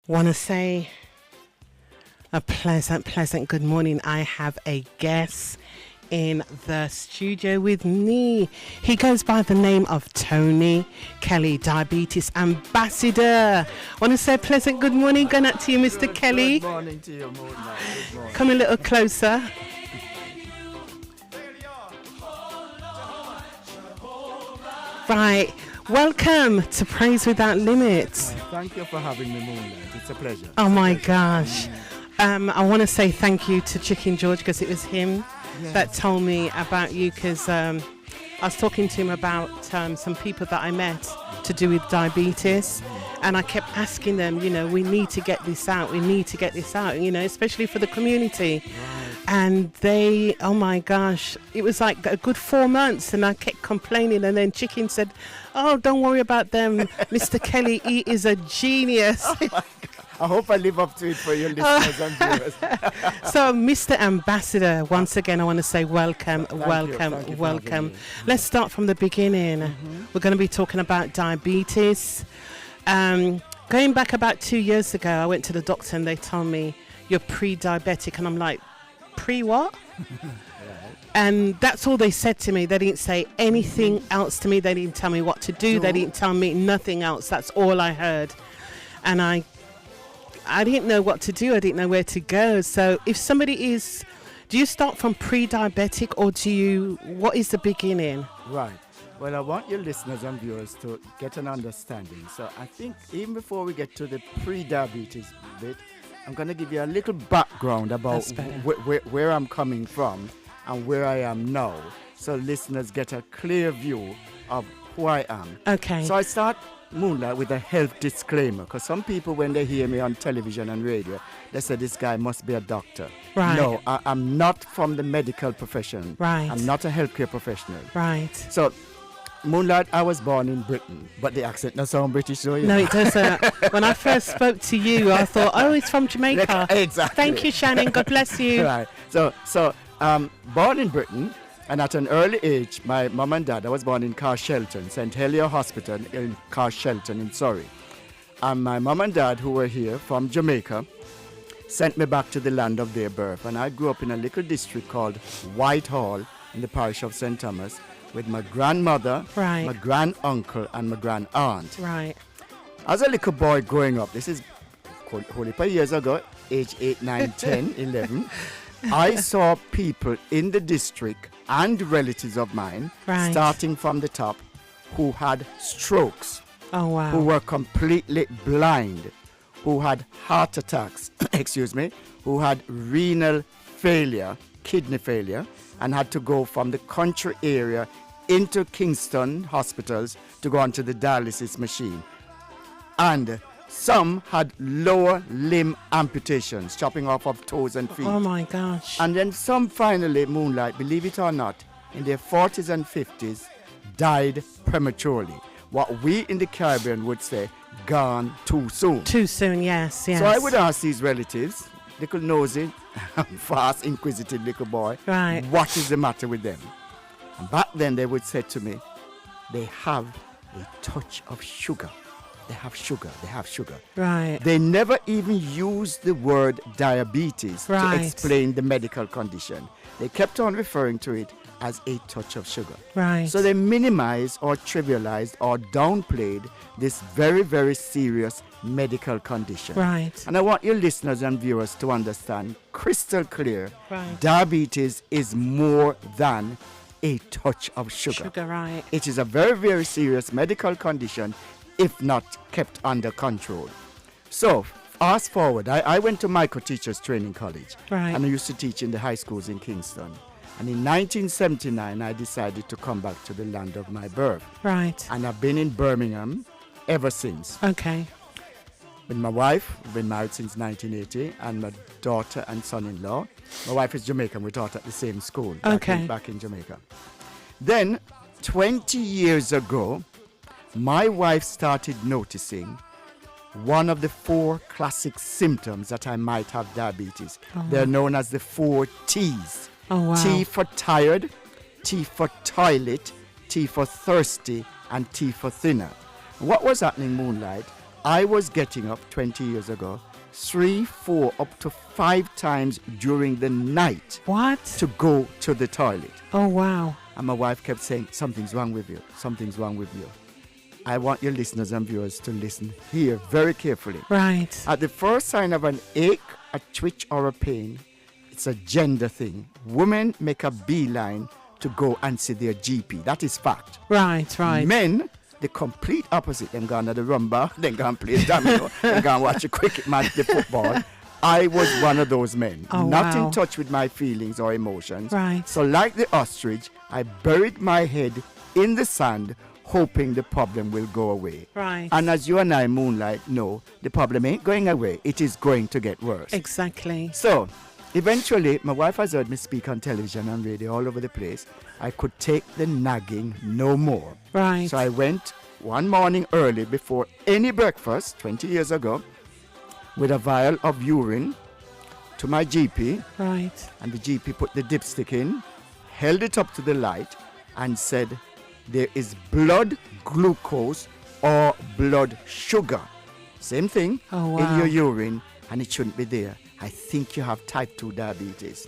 Want to say a pleasant good morning. I have a guest in the studio with me. He goes by the name of Tony Kelly, diabetes ambassador. Want to say a pleasant good morning going out to you, Mr. Kelly. Good morning to you, Moonlight. Good morning. Come a little closer. Right. Welcome to Praise Without Limits. Thank you for having me, Moonlight. It's a pleasure. Oh my gosh. I want to say thank you to Chicken George because it was him that told me about you, because I was talking to him about some people that I met to do with diabetes, and I kept asking them, you know, we need to get this out, you know, especially for the community. And they, oh my gosh, it was like a good 4 months, and I kept complaining, and then Chicken said, oh, don't worry about them, Mr. Kelly, he is a genius. Oh my God. I hope I live up to it for your listeners and viewers. So, Mr. Ambassador, once again, I want to say welcome. Thank you. Let's start from the beginning. We're going to be talking about diabetes. Going back about 2 years ago, I went to the doctor and they told me you're pre-diabetic, and I'm like, pre-what? And that's all they said to me. They didn't say anything else to me. They didn't tell me what to do. No. They didn't tell me nothing else. That's all I heard. And I didn't know what to do. I didn't know where to go. So if somebody is, do you start from pre-diabetic, or what is the beginning? Right. Well, I want your listeners and viewers to get an understanding. So I think even before we get to the pre-diabetes bit, I'm going to give you a little background about where I'm coming from and where I am now, so listeners get a clear view of who I am. Okay. So I start Moonlight with a health disclaimer, because some people, when they hear me on television and radio, they say this guy must be a doctor. Right. No, I'm not from the medical profession. Right. I'm not a healthcare professional. Right. So, Moonlight, I was born in Britain, but the accent doesn't sound British, do you? No, it doesn't. When I first spoke to you, I thought, oh, he's from Jamaica. Exactly. Thank you, Shannon. God bless you. Right. So, born in Britain, and at an early age, my mum and dad, I was born in Carshalton, St. Helier Hospital in Carshalton in Surrey. And my mum and dad, who were here from Jamaica, sent me back to the land of their birth. And I grew up in a little district called Whitehall in the parish of St. Thomas, with my grandmother, my granduncle, and my grandaunt. Right. As a little boy growing up, this is a whole heap of years ago, age 8, 9, 10, 11, I saw people in the district and relatives of mine, starting from the top, who had strokes, who were completely blind, who had heart attacks, who had renal failure, kidney failure, and had to go from the country area into Kingston hospitals to go onto the dialysis machine. And some had lower limb amputations, chopping off of toes and feet. Oh my gosh. And then some finally, Moonlight, believe it or not, in their 40s and 50s, died prematurely. What we in the Caribbean would say, gone too soon. Too soon, yes. So I would ask these relatives, little nosy, fast, inquisitive little boy, what is the matter with them? And back then they would say to me, they have a touch of sugar. They have sugar. Right. They never even used the word diabetes to explain the medical condition. They kept on referring to it as a touch of sugar. Right. So they minimized or trivialized or downplayed this very, very serious medical condition. Right. And I want your listeners and viewers to understand crystal clear, diabetes is more than a touch of sugar. It is a very, very serious medical condition if not kept under control. So, fast forward, I went to Micro Teachers Training College, and I used to teach in the high schools in Kingston. And in 1979, I decided to come back to the land of my birth. Right. And I've been in Birmingham ever since. Okay. With my wife, we've been married since 1980, and my daughter and son-in-law. My wife is Jamaican, we taught at the same school back in Jamaica. Then, 20 years ago, my wife started noticing one of the 4 classic symptoms that I might have diabetes. They're known as the 4 T's. T for tired, T for toilet, T for thirsty, and T for thinner. What was happening, Moonlight? I was getting up 20 years ago 3, 4, up to 5 times during the night What? to go to the toilet. Oh, wow. And my wife kept saying, something's wrong with you. Something's wrong with you. I want your listeners and viewers to listen here very carefully. Right. At the first sign of an ache, a twitch, or a pain, it's a gender thing. Women make a beeline to go and see their GP. That is fact. Right. Men, the complete opposite. Them gone to the rumba, then go and play domino, then go and watch a cricket match, the football. I was one of those men, not in touch with my feelings or emotions. Right. So like the ostrich, I buried my head in the sand, hoping the problem will go away. Right. And as you and I, Moonlight, know, the problem ain't going away. It is going to get worse. Exactly. So, eventually, my wife has heard me speak on television and radio all over the place. I could take the nagging no more. Right. So I went one morning early before any breakfast, 20 years ago, with a vial of urine to my GP. Right. And the GP put the dipstick in, held it up to the light, and said, there is blood glucose or blood sugar. Same thing Oh, in wow. your urine, and it shouldn't be there. I think you have type 2 diabetes.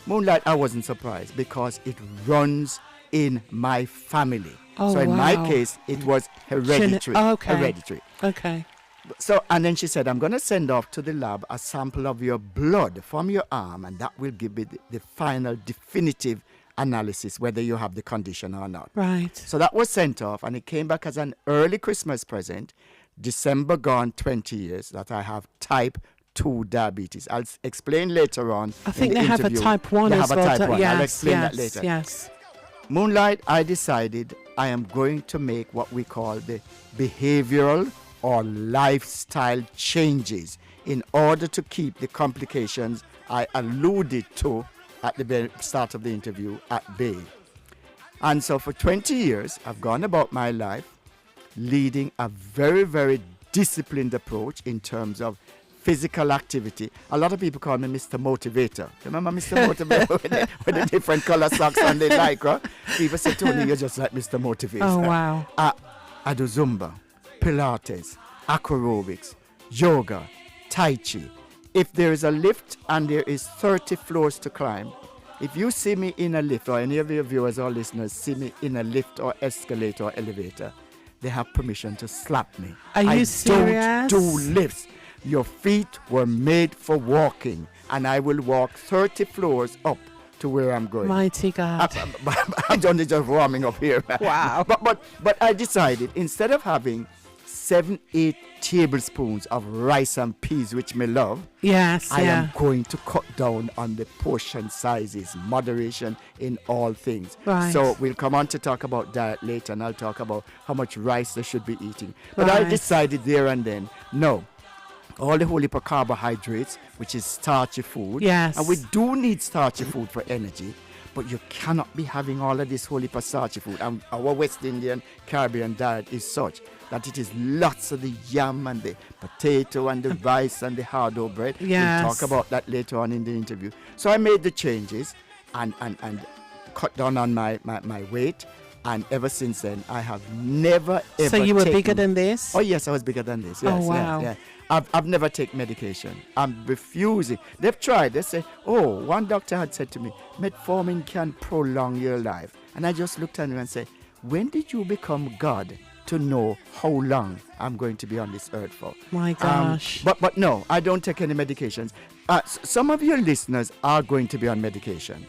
Moonlight, I wasn't surprised because it runs in my family. Oh, so in my wow. case, it was hereditary. Okay. Hereditary. Okay. So, and then she said, I'm going to send off to the lab a sample of your blood from your arm, and that will give me the final definitive analysis whether you have the condition or not. Right. So that was sent off, and it came back as an early Christmas present, December gone 20 years, that I have type 2 diabetes. I'll explain later on. I think in the they have a interview. type 1 They as have well. a type 1. Yes, I'll explain yes, that later. Yes. Moonlight, I decided I am going to make what we call the behavioral or lifestyle changes in order to keep the complications I alluded to at the very start of the interview at bay. And so for 20 years, I've gone about my life leading a very, very disciplined approach in terms of physical activity. A lot of people call me Mr. Motivator. Remember Mr. Motivator with the different color socks and the lycra? People say, Tony, you're just like Mr. Motivator. Oh, wow. I do Zumba, Pilates, aquarobics, yoga, Tai Chi. If there is a lift and there is 30 floors to climb, if you see me in a lift, or any of your viewers or listeners see me in a lift or escalator or elevator, they have permission to slap me. Are you I serious? don't do lifts. Your feet were made for walking, and I will walk 30 floors up to where I'm going. Mighty God. I'm only just warming up here. Wow. But I decided, instead of having 7-8 tablespoons of rice and peas, which me love, Yes, I yeah. am going to cut down on the portion sizes, moderation in all things. Right. So we'll come on to talk about diet later, and I'll talk about how much rice they should be eating. But I Right. decided there and then, no, all the whole heap of carbohydrates, which is starchy food. Yes. And we do need starchy food for energy, but you cannot be having all of this whole heap of starchy food. And our West Indian Caribbean diet is such that it is lots of the yam and the potato and the rice and the hard-dough bread. Yes. We'll talk about that later on in the interview. So I made the changes and cut down on my weight. And ever since then, I have never, ever So you were taken... bigger than this? Oh, yes, I was bigger than this. Yes, Oh, wow. yeah. I've never taken medication. I'm refusing. They've tried. They say, oh, one doctor had said to me, metformin can prolong your life. And I just looked at him and said, when did you become God to know how long I'm going to be on this earth for? My gosh. But no, I don't take any medications. Some of your listeners are going to be on medication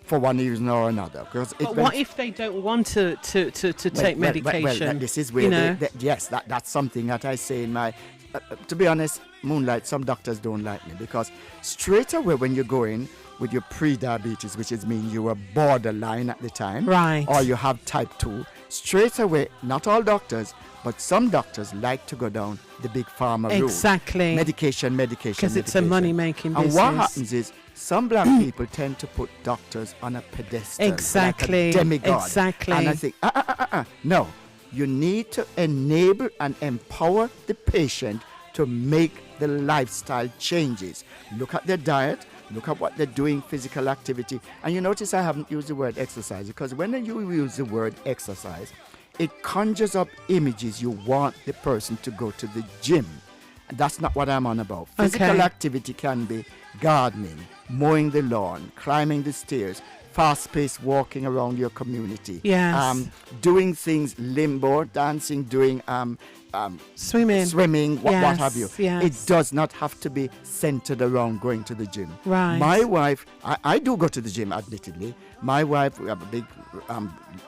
for one reason or another. But what if they don't want to take medication? Well, this is where you know? yes, that's something that I say in my. To be honest, Moonlight, some doctors don't like me because straight away when you go in with your pre-diabetes, which is mean you were borderline at the time, Right. or you have type 2, straight away, not all doctors, but some doctors like to go down the big pharma route. Exactly. Medication. Because it's a money-making business. And what happens is some black people tend to put doctors on a pedestal. Exactly. Like a demigod. Exactly. And I think, no. You need to enable and empower the patient to make the lifestyle changes. Look at their diet. Look at what they're doing, physical activity. And you notice I haven't used the word exercise because when you use the word exercise, it conjures up images. You want the person to go to the gym. That's not what I'm on about. Physical activity can be gardening, mowing the lawn, climbing the stairs, fast-paced walking around your community. Yes. Doing things, limbo, dancing, doing swimming, what have you. Yes. It does not have to be centered around going to the gym. Right. My wife, I do go to the gym, admittedly. My wife, we have a big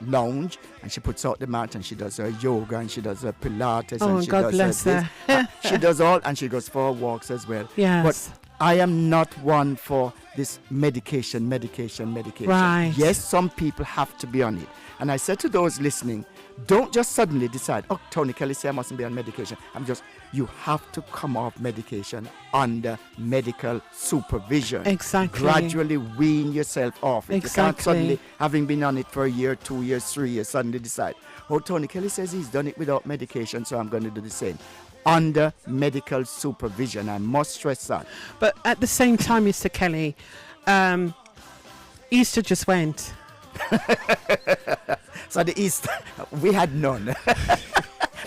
lounge, and she puts out the mat, and she does her yoga, and she does her Pilates, Oh, and she God does bless her her. she does all, and she goes for walks as well. Yes. But I am not one for this medication. Right. Yes, some people have to be on it. And I said to those listening, don't just suddenly decide, oh, Tony Kelly said I mustn't be on medication. You have to come off medication under medical supervision. Exactly. Gradually wean yourself off it. Exactly. You can't suddenly, having been on it for a year, 2 years, 3 years, suddenly decide, oh, Tony Kelly says he's done it without medication, so I'm going to do the same. Under medical supervision. I must stress that. But at the same time, Mr. Kelly, Easter just went. So the Easter, we had none.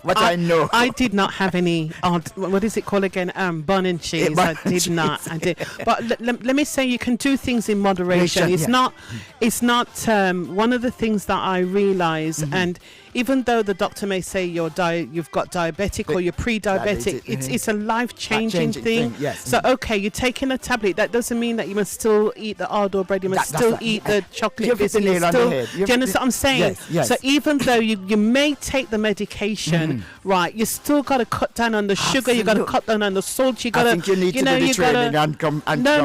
What I know. I did not have any, what is it called again? Bun and cheese. I did not. I did. But let me say, you can do things in moderation. It's not one of the things that I realize, and even though the doctor may say you've got diabetic or you're pre-diabetic, it's a life-changing thing. Yes. So, okay, you're taking a tablet. That doesn't mean that you must still eat the hard bread. You must still eat the chocolate biscuit. Do you understand what I'm saying? Yes. So even though you may take the medication, right, you still got to cut down on the sugar. You got to cut down on the salt. You got to. I think you need to do the training and come. No.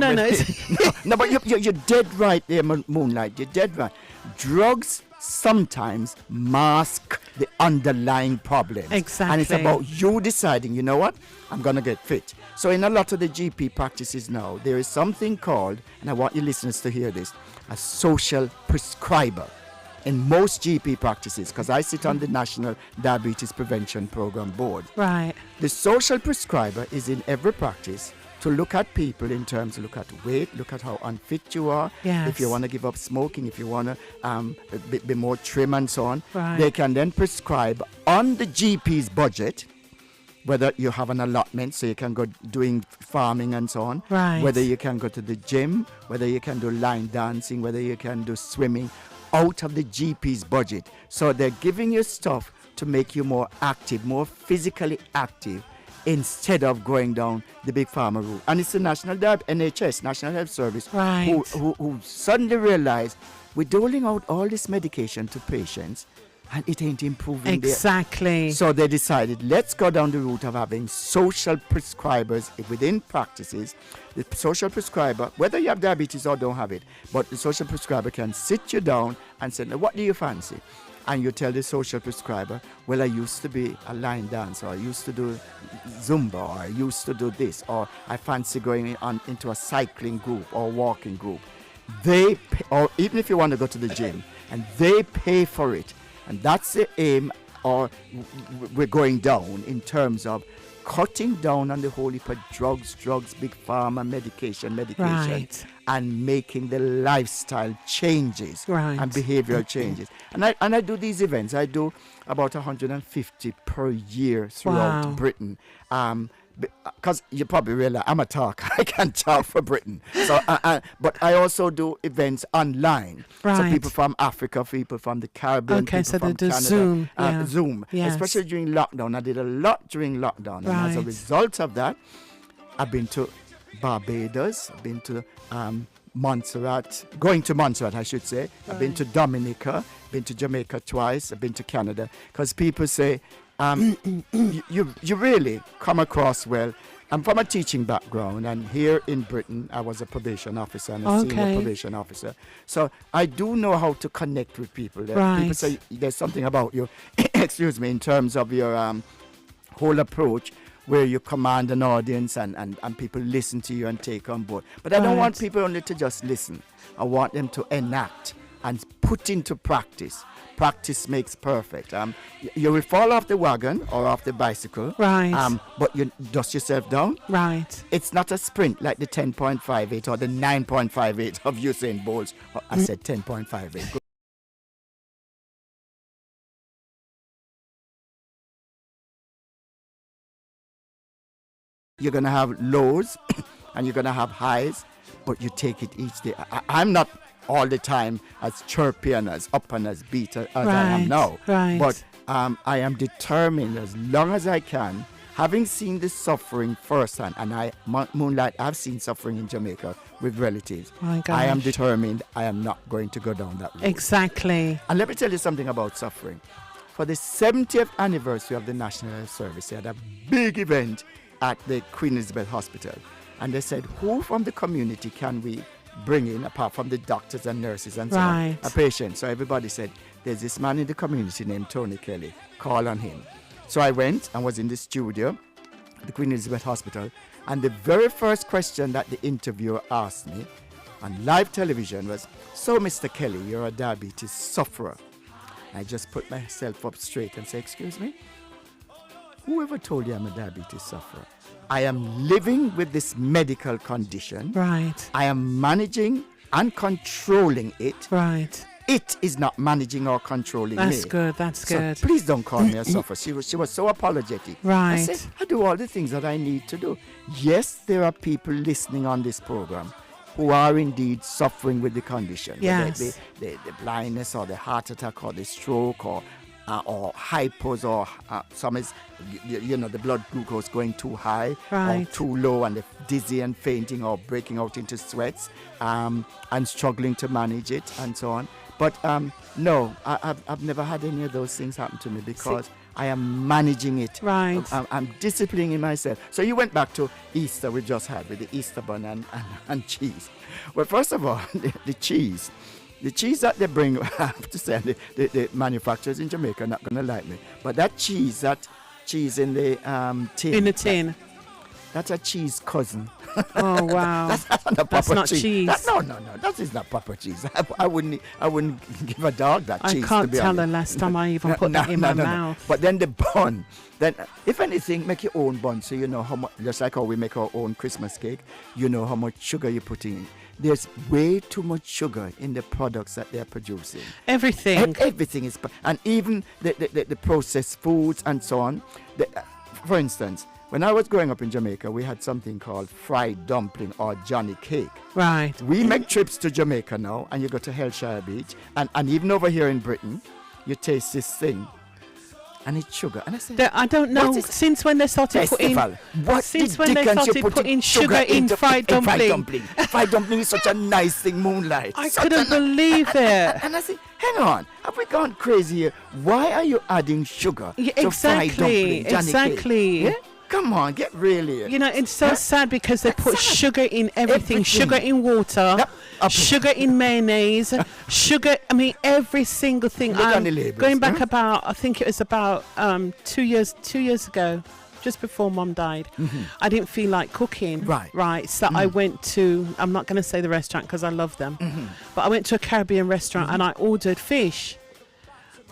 No, but you're dead right there, Moonlight. You're dead right. Drugs sometimes mask the underlying problem. Exactly. And it's about you deciding, you know what, I'm going to get fit. So in a lot of the GP practices now, there is something called, and I want your listeners to hear this, a social prescriber. In most GP practices, because I sit on the National Diabetes Prevention Program Board. Right. The social prescriber is in every practice to look at people in terms of look at weight, look at how unfit you are. Yes. If you want to give up smoking, if you want to be more trim and so on. Right. They can then prescribe on the GP's budget, whether you have an allotment so you can go doing farming and so on. Right. Whether you can go to the gym, whether you can do line dancing, whether you can do swimming, out of the GP's budget. So they're giving you stuff to make you more active, more physically active, instead of going down the big pharma route. And it's the NHS, National Health Service, right, who suddenly realized we're doling out all this medication to patients and it ain't improving. Exactly. So they decided, let's go down the route of having social prescribers within practices. The social prescriber, whether you have diabetes or don't have it, but the social prescriber can sit you down and say, now, what do you fancy? And you tell the social prescriber, well, I used to be a line dancer, or I used to do Zumba, or I used to do this, or I fancy going into a cycling group or walking group. They pay, or even if you want to go to the gym, and they pay for it. And that's the aim, or we're going down in terms of cutting down on the whole heap of drugs, big pharma, medication, right, and making the lifestyle changes, right, and behavioral changes. And I do these events. I do about 150 per year throughout wow, Britain. Because you probably realize I'm a talker. I can talk for Britain. So, but I also do events online. right. So people from Africa, people from the Caribbean, okay, people so from they do Canada. Zoom. Yeah. Zoom, yes, especially during lockdown. I did a lot during lockdown. right. And as a result of that, I've been to Barbados, I've been to Montserrat, going to Montserrat, I should say. Right. I've been to Dominica, been to Jamaica twice, I've been to Canada. Because people say, you really come across well. I'm from a teaching background, and here in Britain, I was a probation officer and a senior probation officer. So I do know how to connect with people. Right. People say there's something about you, excuse me, in terms of your whole approach, where you command an audience and people listen to you and take on board. But I don't want people only to just listen. I want them to enact and put into practice. Practice makes perfect. You will fall off the wagon or off the bicycle. Right. But you dust yourself down. Right. It's not a sprint like the 10.58 or the 9.58 of Usain Bolt. I said 10.58. you're going to have lows and you're going to have highs, but you take it each day. I'm not all the time as chirpy and as up and as beat as I am now. Right. But I am determined as long as I can, having seen the suffering firsthand, and Moonlight, I've seen suffering in Jamaica with relatives. My gosh. I am determined I am not going to go down that road. Exactly. And let me tell you something about suffering. For the 70th anniversary of the National Health Service, they had a big event at the Queen Elizabeth Hospital. And they said, who from the community can we bring in, apart from the doctors and nurses and so on, a patient? So everybody said, there's this man in the community named Tony Kelly. Call on him. So I went and was in the studio at the Queen Elizabeth Hospital. And the very first question that the interviewer asked me on live television was, so Mr. Kelly, you're a diabetes sufferer. I just put myself up straight and said, excuse me? Whoever told you I'm a diabetes sufferer? I am living with this medical condition. Right. I am managing and controlling it. Right. It is not managing or controlling me. That's good. That's good. So please don't call me a sufferer. She was so apologetic. Right. I said, I do all the things that I need to do. Yes, there are people listening on this program who are indeed suffering with the condition. Yes. The blindness or the heart attack or the stroke or hypos or some is, the blood glucose going too high or too low and they're dizzy and fainting or breaking out into sweats and struggling to manage it and so on. But no, I've never had any of those things happen to me because I am managing it. Right. I'm disciplining myself. So you went back to Easter we just had with the Easter bun and cheese. Well, first of all, the cheese that they bring, I have to say, the manufacturers in Jamaica are not going to like me. But that cheese in the tin. In the tin. That's a cheese cousin. Oh wow! That's not cheese. No. That is not proper cheese. I wouldn't give a dog that cheese. I can't to be tell honest. the last time I even put that in my mouth. But then the bun. Then, if anything, make your own bun so you know how much. Just like how we make our own Christmas cake, you know how much sugar you're putting in. There's way too much sugar in the products that they're producing. Everything. Everything is, and even the processed foods and so on. For instance, when I was growing up in Jamaica, we had something called fried dumpling or Johnny cake. Right. We make trips to Jamaica now, and you go to Hellshire Beach, and even over here in Britain, you taste this thing, and it's sugar. And I said, I don't know since when they started putting sugar in fried dumpling. Fried dumpling is such a nice thing, Moonlight. I couldn't believe it. And I said, hang on, have we gone crazy here? Why are you adding sugar to fried dumpling, Johnny cake? Yeah? Come on, get real here. It's so sad because they put sugar in everything. Sugar in water, sugar in mayonnaise, sugar. I mean, every single thing. Going back about, I think it was about 2 years ago, just before Mom died. Mm-hmm. I didn't feel like cooking. Right. So I went to. I'm not going to say the restaurant because I love them, but I went to a Caribbean restaurant and I ordered fish.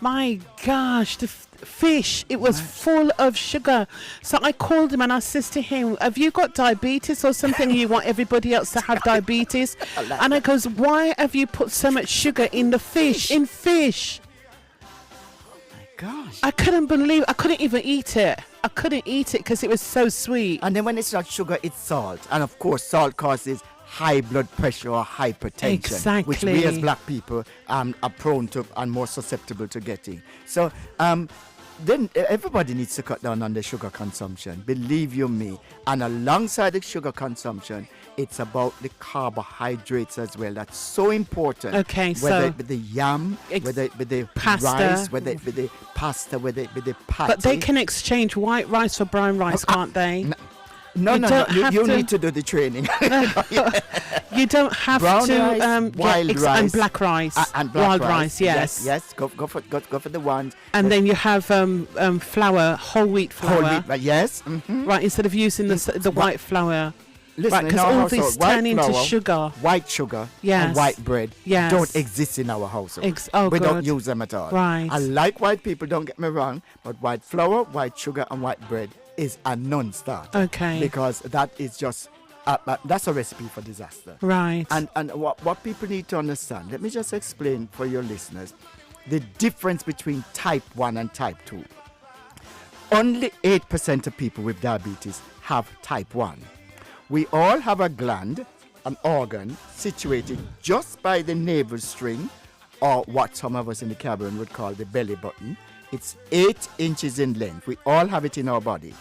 My gosh, the fish, it was full of sugar. So I called him and I says to him, have you got diabetes or something? You want everybody else to have diabetes? And I goes, why have you put so much sugar in the fish? In fish. Oh my gosh. I couldn't even eat it. I couldn't eat it because it was so sweet. And then when it's not sugar, it's salt. And of course, salt causes high blood pressure or hypertension, exactly, which we as black people are prone to and more susceptible to getting. So then everybody needs to cut down on the sugar consumption, believe you me. And alongside the sugar consumption, it's about the carbohydrates as well. That's so important. Okay, whether it be the yam, whether it be the pasta, rice, whether it be the pasta, whether it be the patty. But they can exchange white rice for brown rice, can't they? No, you need to do the training. You don't have brown to rice, wild rice and black rice and black wild rice. Yes. Go for the ones. And then you have flour, whole wheat flour. Whole wheat, yes. Mm-hmm. Right, instead of using the white flour. Listen, because all these turn into sugar. White sugar and white bread don't exist in our household. We don't use them at all. Right. I like white people, don't get me wrong, but white flour, white sugar and white bread is a non-starter. Okay. Because that is just, that's a recipe for disaster. Right. And what people need to understand, let me just explain for your listeners, the difference between type 1 and type 2. only 8% of people with diabetes have type 1. We all have a gland, an organ, situated just by the navel string, or what some of us in the Caribbean would call the belly button. It's 8 inches in length. We all have it in our body.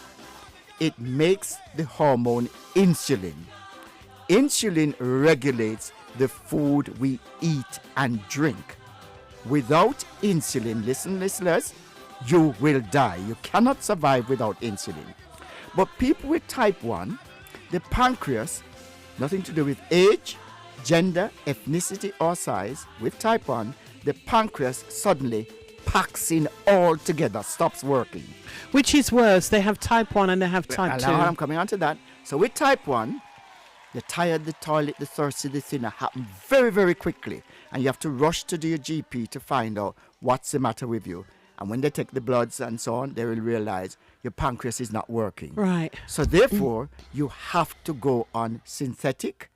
It makes the hormone insulin. Insulin regulates the food we eat and drink. Without insulin, listen, listeners, you will die. You cannot survive without insulin. But people with type 1, the pancreas, nothing to do with age, gender, ethnicity, or size, with type 1, the pancreas suddenly packs in all together, stops working. Which is worse? They have type 1 and they have type 2. I'm coming on to that. So with type 1, the tired, the toilet, the thirsty, the thinner happen very, very quickly. And you have to rush to your GP to find out what's the matter with you. And when they take the bloods and so on, they will realize your pancreas is not working. Right. So therefore, you have to go on synthetic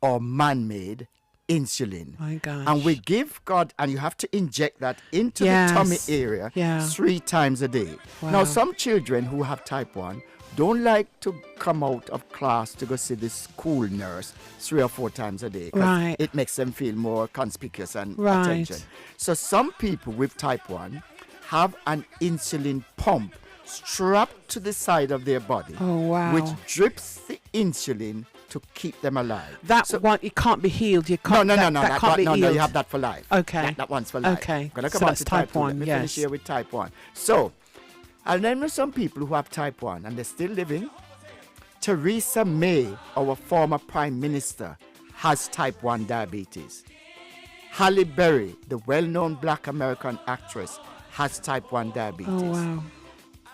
or man-made insulin. My gosh. And we give God, and you have to inject that into the tummy area 3 times a day. Wow. Now, some children who have type 1 don't like to come out of class to go see the school nurse 3 or 4 times a day. Right. It makes them feel more conspicuous and Right. attention. So some people with type 1 have an insulin pump strapped to the side of their body, Oh, wow. which drips the insulin to keep them alive. That one, it can't be healed. You can't. No, That can't be healed. you have that for life. Okay. That one's for life. Okay. I'm gonna So come on that's to type type 2. 1, Let me yes. finish here with type 1. So, I'll name some people who have type 1 and they're still living. Theresa May, our former Prime Minister, has type 1 diabetes. Halle Berry, the well-known black American actress, has type 1 diabetes. Oh, wow.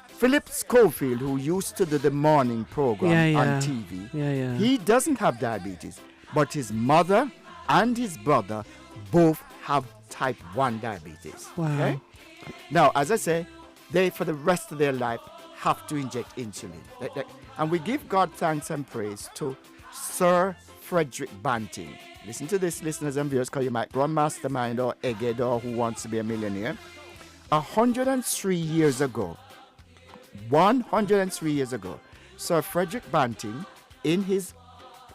Philip Schofield, who used to do the morning program on TV, he doesn't have diabetes, but his mother and his brother both have type 1 diabetes. Wow. Okay? Now, as I say, they, for the rest of their life, have to inject insulin. And we give God thanks and praise to Sir Frederick Banting. Listen to this, listeners and viewers, because you might run Mastermind or Egghead or Who Wants to Be a Millionaire. 103 years ago, Sir Frederick Banting, in his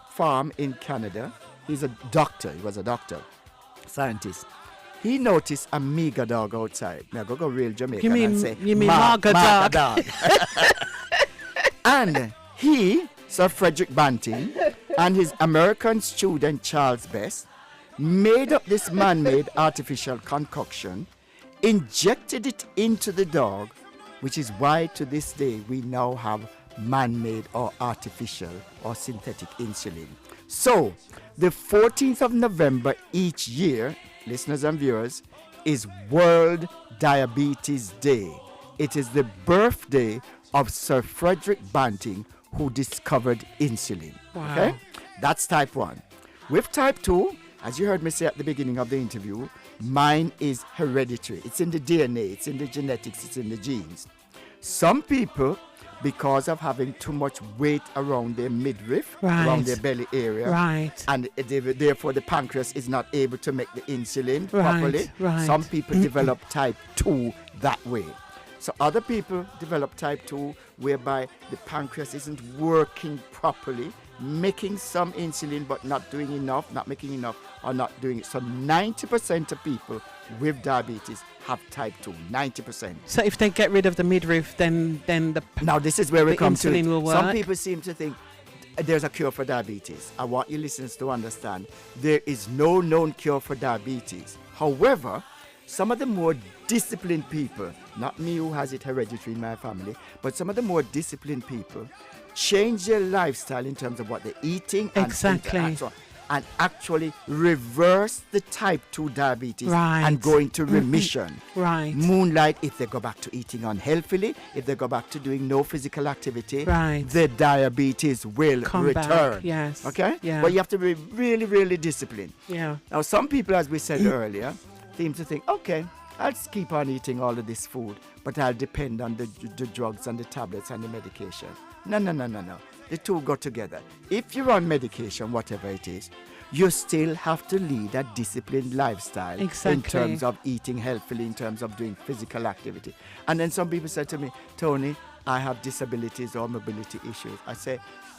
farm in Canada, he was a doctor, scientist. He noticed a meager dog outside. Now go real Jamaican and say, you mean Marga dog? And he, Sir Frederick Banting, and his American student Charles Best, made up this man-made artificial concoction, injected it into the dog, which is why to this day we now have man-made or artificial or synthetic insulin. So, the 14th of November each year, listeners and viewers, is World Diabetes Day. It is the birthday of Sir Frederick Banting, who discovered insulin. Wow. Okay? That's type 1. With type 2, as you heard me say at the beginning of the interview, mine is hereditary. It's in the DNA, it's in the genetics, it's in the genes. Some people, because of having too much weight around their midriff, around their belly area, and therefore the pancreas is not able to make the insulin properly, some people develop type 2 that way. So other people develop type 2 whereby the pancreas isn't working properly, making some insulin but not doing enough, not making enough, or not doing it. So 90% of people with diabetes have type 2, 90%. So if they get rid of the midriff, then now this is where we come to it. Will work. Some people seem to think there's a cure for diabetes. I want you listeners to understand there is no known cure for diabetes. However, some of the more disciplined people, not me who has it hereditary in my family, but some of the more disciplined people change their lifestyle in terms of what they're eating and actually reverse the type 2 diabetes and go into remission. Moonlight, if they go back to eating unhealthily, if they go back to doing no physical activity, the diabetes will return. Yes. Okay? Yeah. But you have to be really, really disciplined. Yeah. Now, some people, as we said earlier, seem to think, okay, I'll just keep on eating all of this food, but I'll depend on the drugs and the tablets and the medication. No. The two go together. If you're on medication, whatever it is, you still have to lead a disciplined lifestyle Exactly. in terms of eating healthily, in terms of doing physical activity. And then some people said to me, Tony, I have disabilities or mobility issues. I say,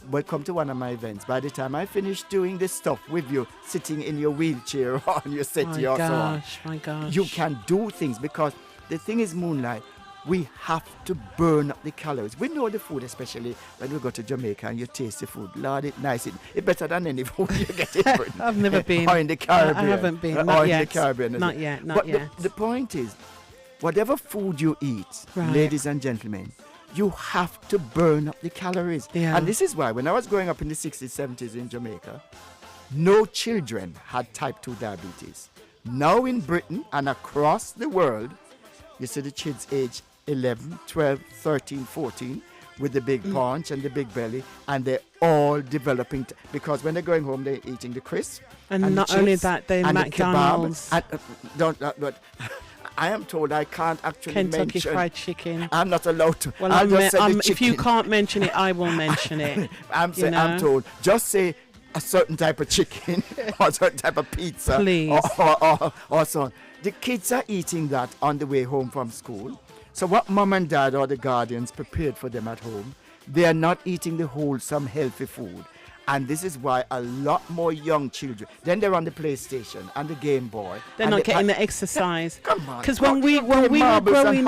well, come to one of my events. By the time I finish doing this stuff with you, sitting in your wheelchair or on your settee or so on, My gosh. you can do things, because the thing is, Moonlight, we have to burn up the calories. We know the food, especially when we go to Jamaica and you taste the food. Lord, it's nice. It's better than any food you get in Britain. I've never been. Or in the Caribbean. I haven't been. Or Not in yet. the Caribbean. Not yet. Not But yet. the point is, whatever food you eat, Right. ladies and gentlemen, you have to burn up the calories. Yeah. And this is why, when I was growing up in the 60s, 70s in Jamaica, no children had type 2 diabetes. Now in Britain and across the world, you see the kids age 11, 12, 13, 14 with the big paunch and the big belly, and they're all developing because when they're going home, they're eating the crisps. And the not only chips that, they're and McDonald's. The kebab. But I am told I can't actually Kentucky mention. Fried Chicken. I'm not allowed to. Well, I'll just say the if you chicken. can't mention it, I will mention it. I'm you know? I'm told, just say a certain type of chicken or a certain type of pizza. Please. Or so on. The kids are eating that on the way home from school. So what mom and dad or the guardians prepared for them at home, they are not eating the wholesome, healthy food. And this is why a lot more young children, then they're on the PlayStation and the Game Boy. They're not getting the exercise. Come on. Because when we were growing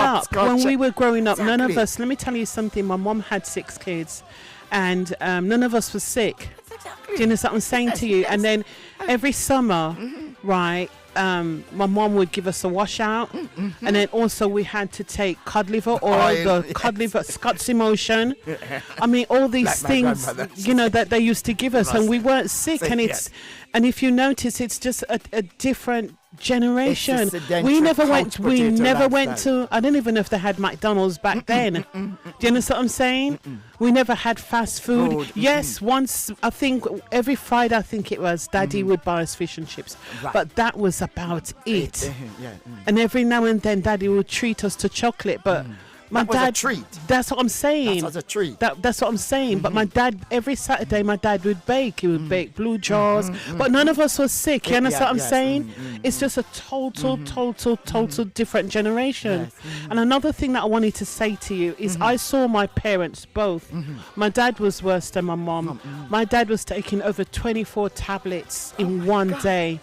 up, none of Exactly. us, let me tell you something, my mom had 6 kids and none of us was sick. Exactly. Do you know what I'm saying to you? Yes. And then every summer, right, my mom would give us a washout, and then also we had to take cod liver oil, the cod liver Scott's Emotion. I mean, all these Like my things, grandmother. you know, that they used to give us, and we weren't sick. Sick, And yes. and if you notice, it's just a different generation. It's a sedentary We never went. couch We potato never went lifestyle. to. I don't even know if they had McDonald's back then. Do you understand what I'm saying? We never had fast food. Food, Yes, once I think every Friday, I think it was, Daddy would buy us fish and chips, Right. but that was about it. Yeah. And every now and then, Daddy would treat us to chocolate, but my That was a dad. treat. That's what I'm saying. That was a treat. That's what I'm saying. But my dad, every Saturday, my dad would bake. He would bake blue jars. But none of us was sick. You understand what I'm yes. saying? It's just a total different generation. Yes. And another thing that I wanted to say to you is I saw my parents both. My dad was worse than my mom. My dad was taking over 24 tablets in one day.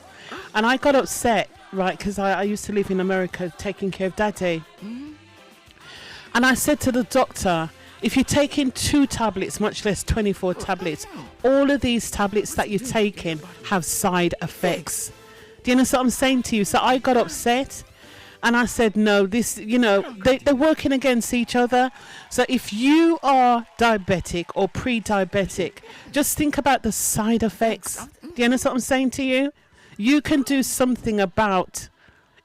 And I got upset, right, because I used to live in America taking care of Daddy. And I said to the doctor, if you're taking 2 tablets, much less 24 tablets, all of these tablets that you're taking have side effects. Do you understand what I'm saying to you? So I got upset and I said, no, this, you know, they're working against each other. So if you are diabetic or pre-diabetic, just think about the side effects. Do you understand what I'm saying to you? You can do something about.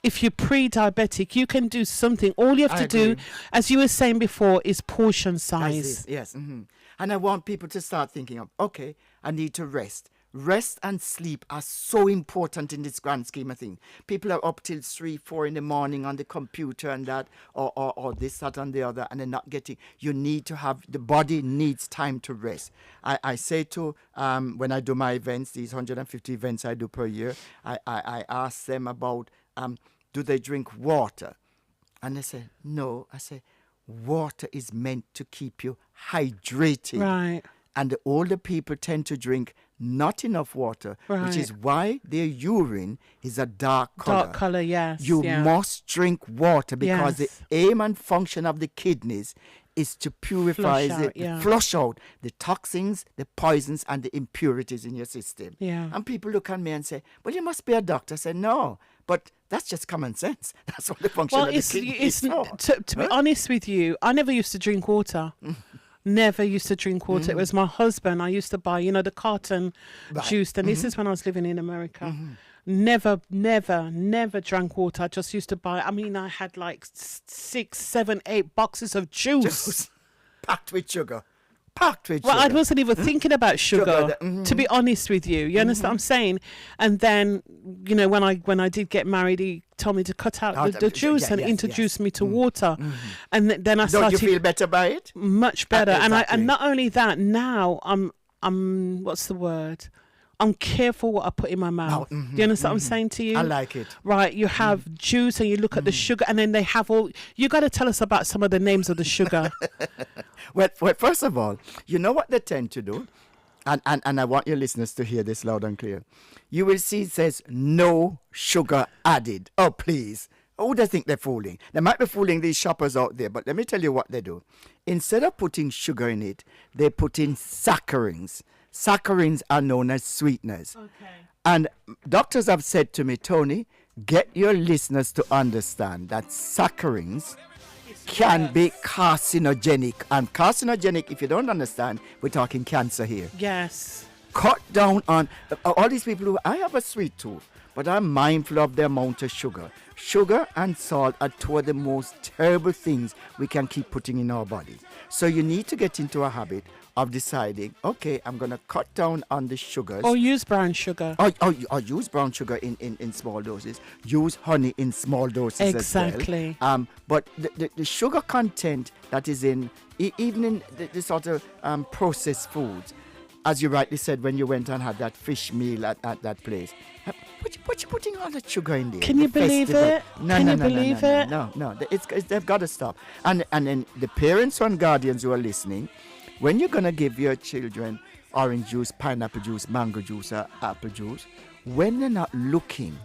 If you're pre-diabetic, you can do something. All you have I to do, agree. as you were saying before, is portion That's size. it, yes. And I want people to start thinking of, okay, I need to rest. Rest and sleep are so important in this grand scheme of things. People are up till 3, 4 in the morning on the computer and that, or this, that, and the other, and they're not getting. You need to have, the body needs time to rest. I say to, when I do my events, these 150 events I do per year, I ask them about, do they drink water? And they say, no. I say, water is meant to keep you hydrated. Right. And the older people tend to drink not enough water, which Right. is why their urine is a dark color. Dark color, yes. You yeah. must drink water because Yes. the aim and function of the kidneys is to purify, flush out the toxins, the poisons, and the impurities in your system. Yeah. And people look at me and say, well, you must be a doctor. I say, no, but that's just common sense. That's what the function Well, of the kidney is for. to be honest with you, I never used to drink water. Never used to drink water. It was my husband. I used to buy, you know, the carton juice. And this is when I was living in America. Never drank water. I just used to buy. I mean, I had like 6, 7, 8 boxes of juice. Just packed with sugar. Packed with Well, sugar. I wasn't even thinking about sugar, to be honest with you. You understand what I'm saying? And then, you know, when I did get married, he told me to cut out the juice and introduce me to water. And then I started. Don't you feel better by it? Much better. Exactly. And not only that, now I'm what's the word? I'm careful what I put in my mouth. Do you understand what I'm saying to you? I like it. Right, you have juice and you look at the sugar, and then they have all. You got to tell us about some of the names of the sugar. Well, first of all, you know what they tend to do? And I want your listeners to hear this loud and clear. You will see it says no sugar added. Oh, please. Who do they think they're fooling? They might be fooling these shoppers out there, but let me tell you what they do. Instead of putting sugar in it, they put in saccharins. Saccharins are known as sweeteners. Okay. And doctors have said to me, Tony, get your listeners to understand that saccharins can be carcinogenic. And carcinogenic, if you don't understand, we're talking cancer here. Yes. Cut down on all these people who, I have a sweet tooth, but I'm mindful of the amount of sugar. Sugar and salt are two of the most terrible things we can keep putting in our body. So you need to get into a habit of deciding, okay, I'm going to cut down on the sugars. Or use brown sugar. Or use brown sugar in small doses. Use honey in small doses Exactly. as well. But the sugar content that is in, even in the sort of processed foods, as you rightly said when you went and had that fish meal at that place, what you putting all that sugar in there? Can you believe it? No, they've got to stop. And then the parents and guardians who are listening, when you're going to give your children orange juice, pineapple juice, mango juice, or apple juice, when they're not looking,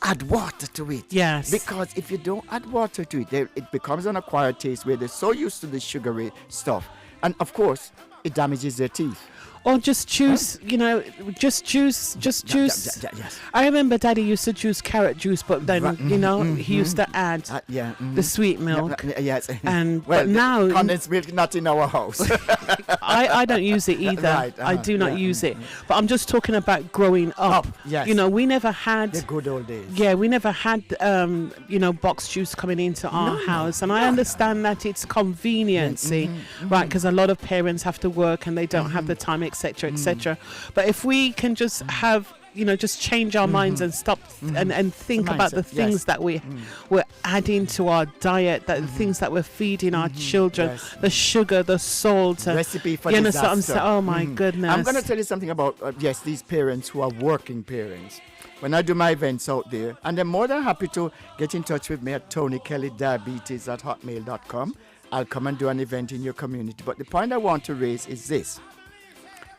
add water to it. Yes. Because if you don't add water to it, it becomes an acquired taste where they're so used to the sugary stuff. And of course, it damages their teeth. Or just juice, just juice. Yes. I remember Daddy used to juice carrot juice, but then, he used to add the sweet milk. Yes. But now... condensed milk not in our house. I don't use it either. Right, I do not use it. But I'm just talking about growing up. Yes. We never had... The good old days. Yeah, we never had, box juice coming into our house. And I understand that it's conveniency, right? Because a lot of parents have to work and they don't have the time, etc., etc. But if we can just have, just change our minds and stop and think about the things that we're adding to our diet, the things that we're feeding our children, the sugar, the salt. Recipe for disaster. disaster. I'm saying, oh my goodness. I'm going to tell you something about, these parents who are working parents. When I do my events out there, and they're more than happy to get in touch with me at TonyKellyDiabetes@hotmail.com. I'll come and do an event in your community. But the point I want to raise is this.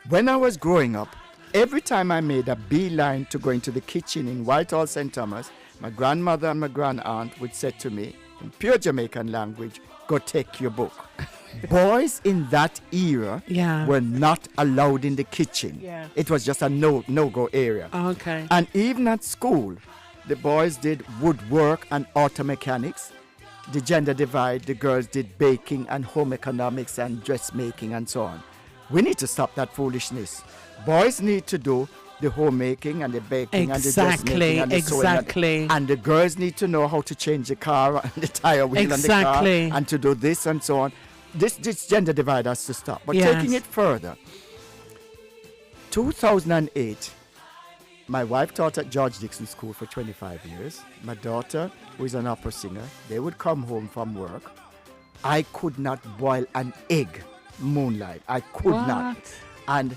When I was growing up, every time I made a beeline to go into the kitchen in Whitehall, St. Thomas, my grandmother and my grandaunt would say to me, in pure Jamaican language, go take your book. Boys in that era were not allowed in the kitchen. Yeah. It was just a no-go area. Okay. And even at school, the boys did woodwork and auto mechanics. The gender divide, the girls did baking and home economics and dressmaking and so on. We need to stop that foolishness. Boys need to do the homemaking and the baking and the dressmaking and the sewing. And the girls need to know how to change the car and the tire wheel and the car and to do this and so on. This gender divide has to stop. But taking it further, 2008, my wife taught at George Dixon School for 25 years. My daughter, who is an opera singer, they would come home from work. I could not boil an egg, Moonlight. I could not. And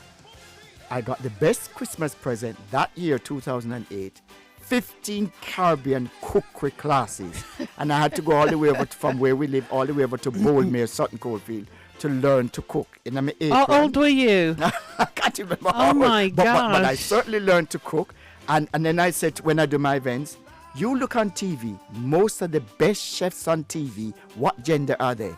I got the best Christmas present that year, 2008, 15 Caribbean cookery classes. And I had to go all the way over from where we live, all the way over to Boldmere, Sutton Coldfield, to learn to cook. In my How old were you? I can't remember. Oh my gosh. But I certainly learned to cook. And then I said, when I do my events, you look on TV, most of the best chefs on TV, what gender are they?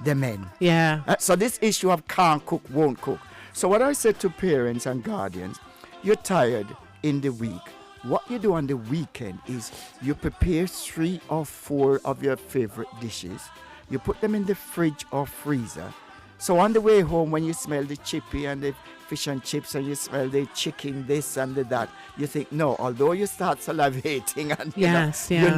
The men. Yeah. So this issue of can't cook, won't cook. So what I said to parents and guardians, you're tired in the week. What you do on the weekend is you prepare 3 or 4 of your favorite dishes. You put them in the fridge or freezer. So on the way home, when you smell the chippy and the fish and chips and you smell the chicken, this and the that, you think, no, although you start salivating and you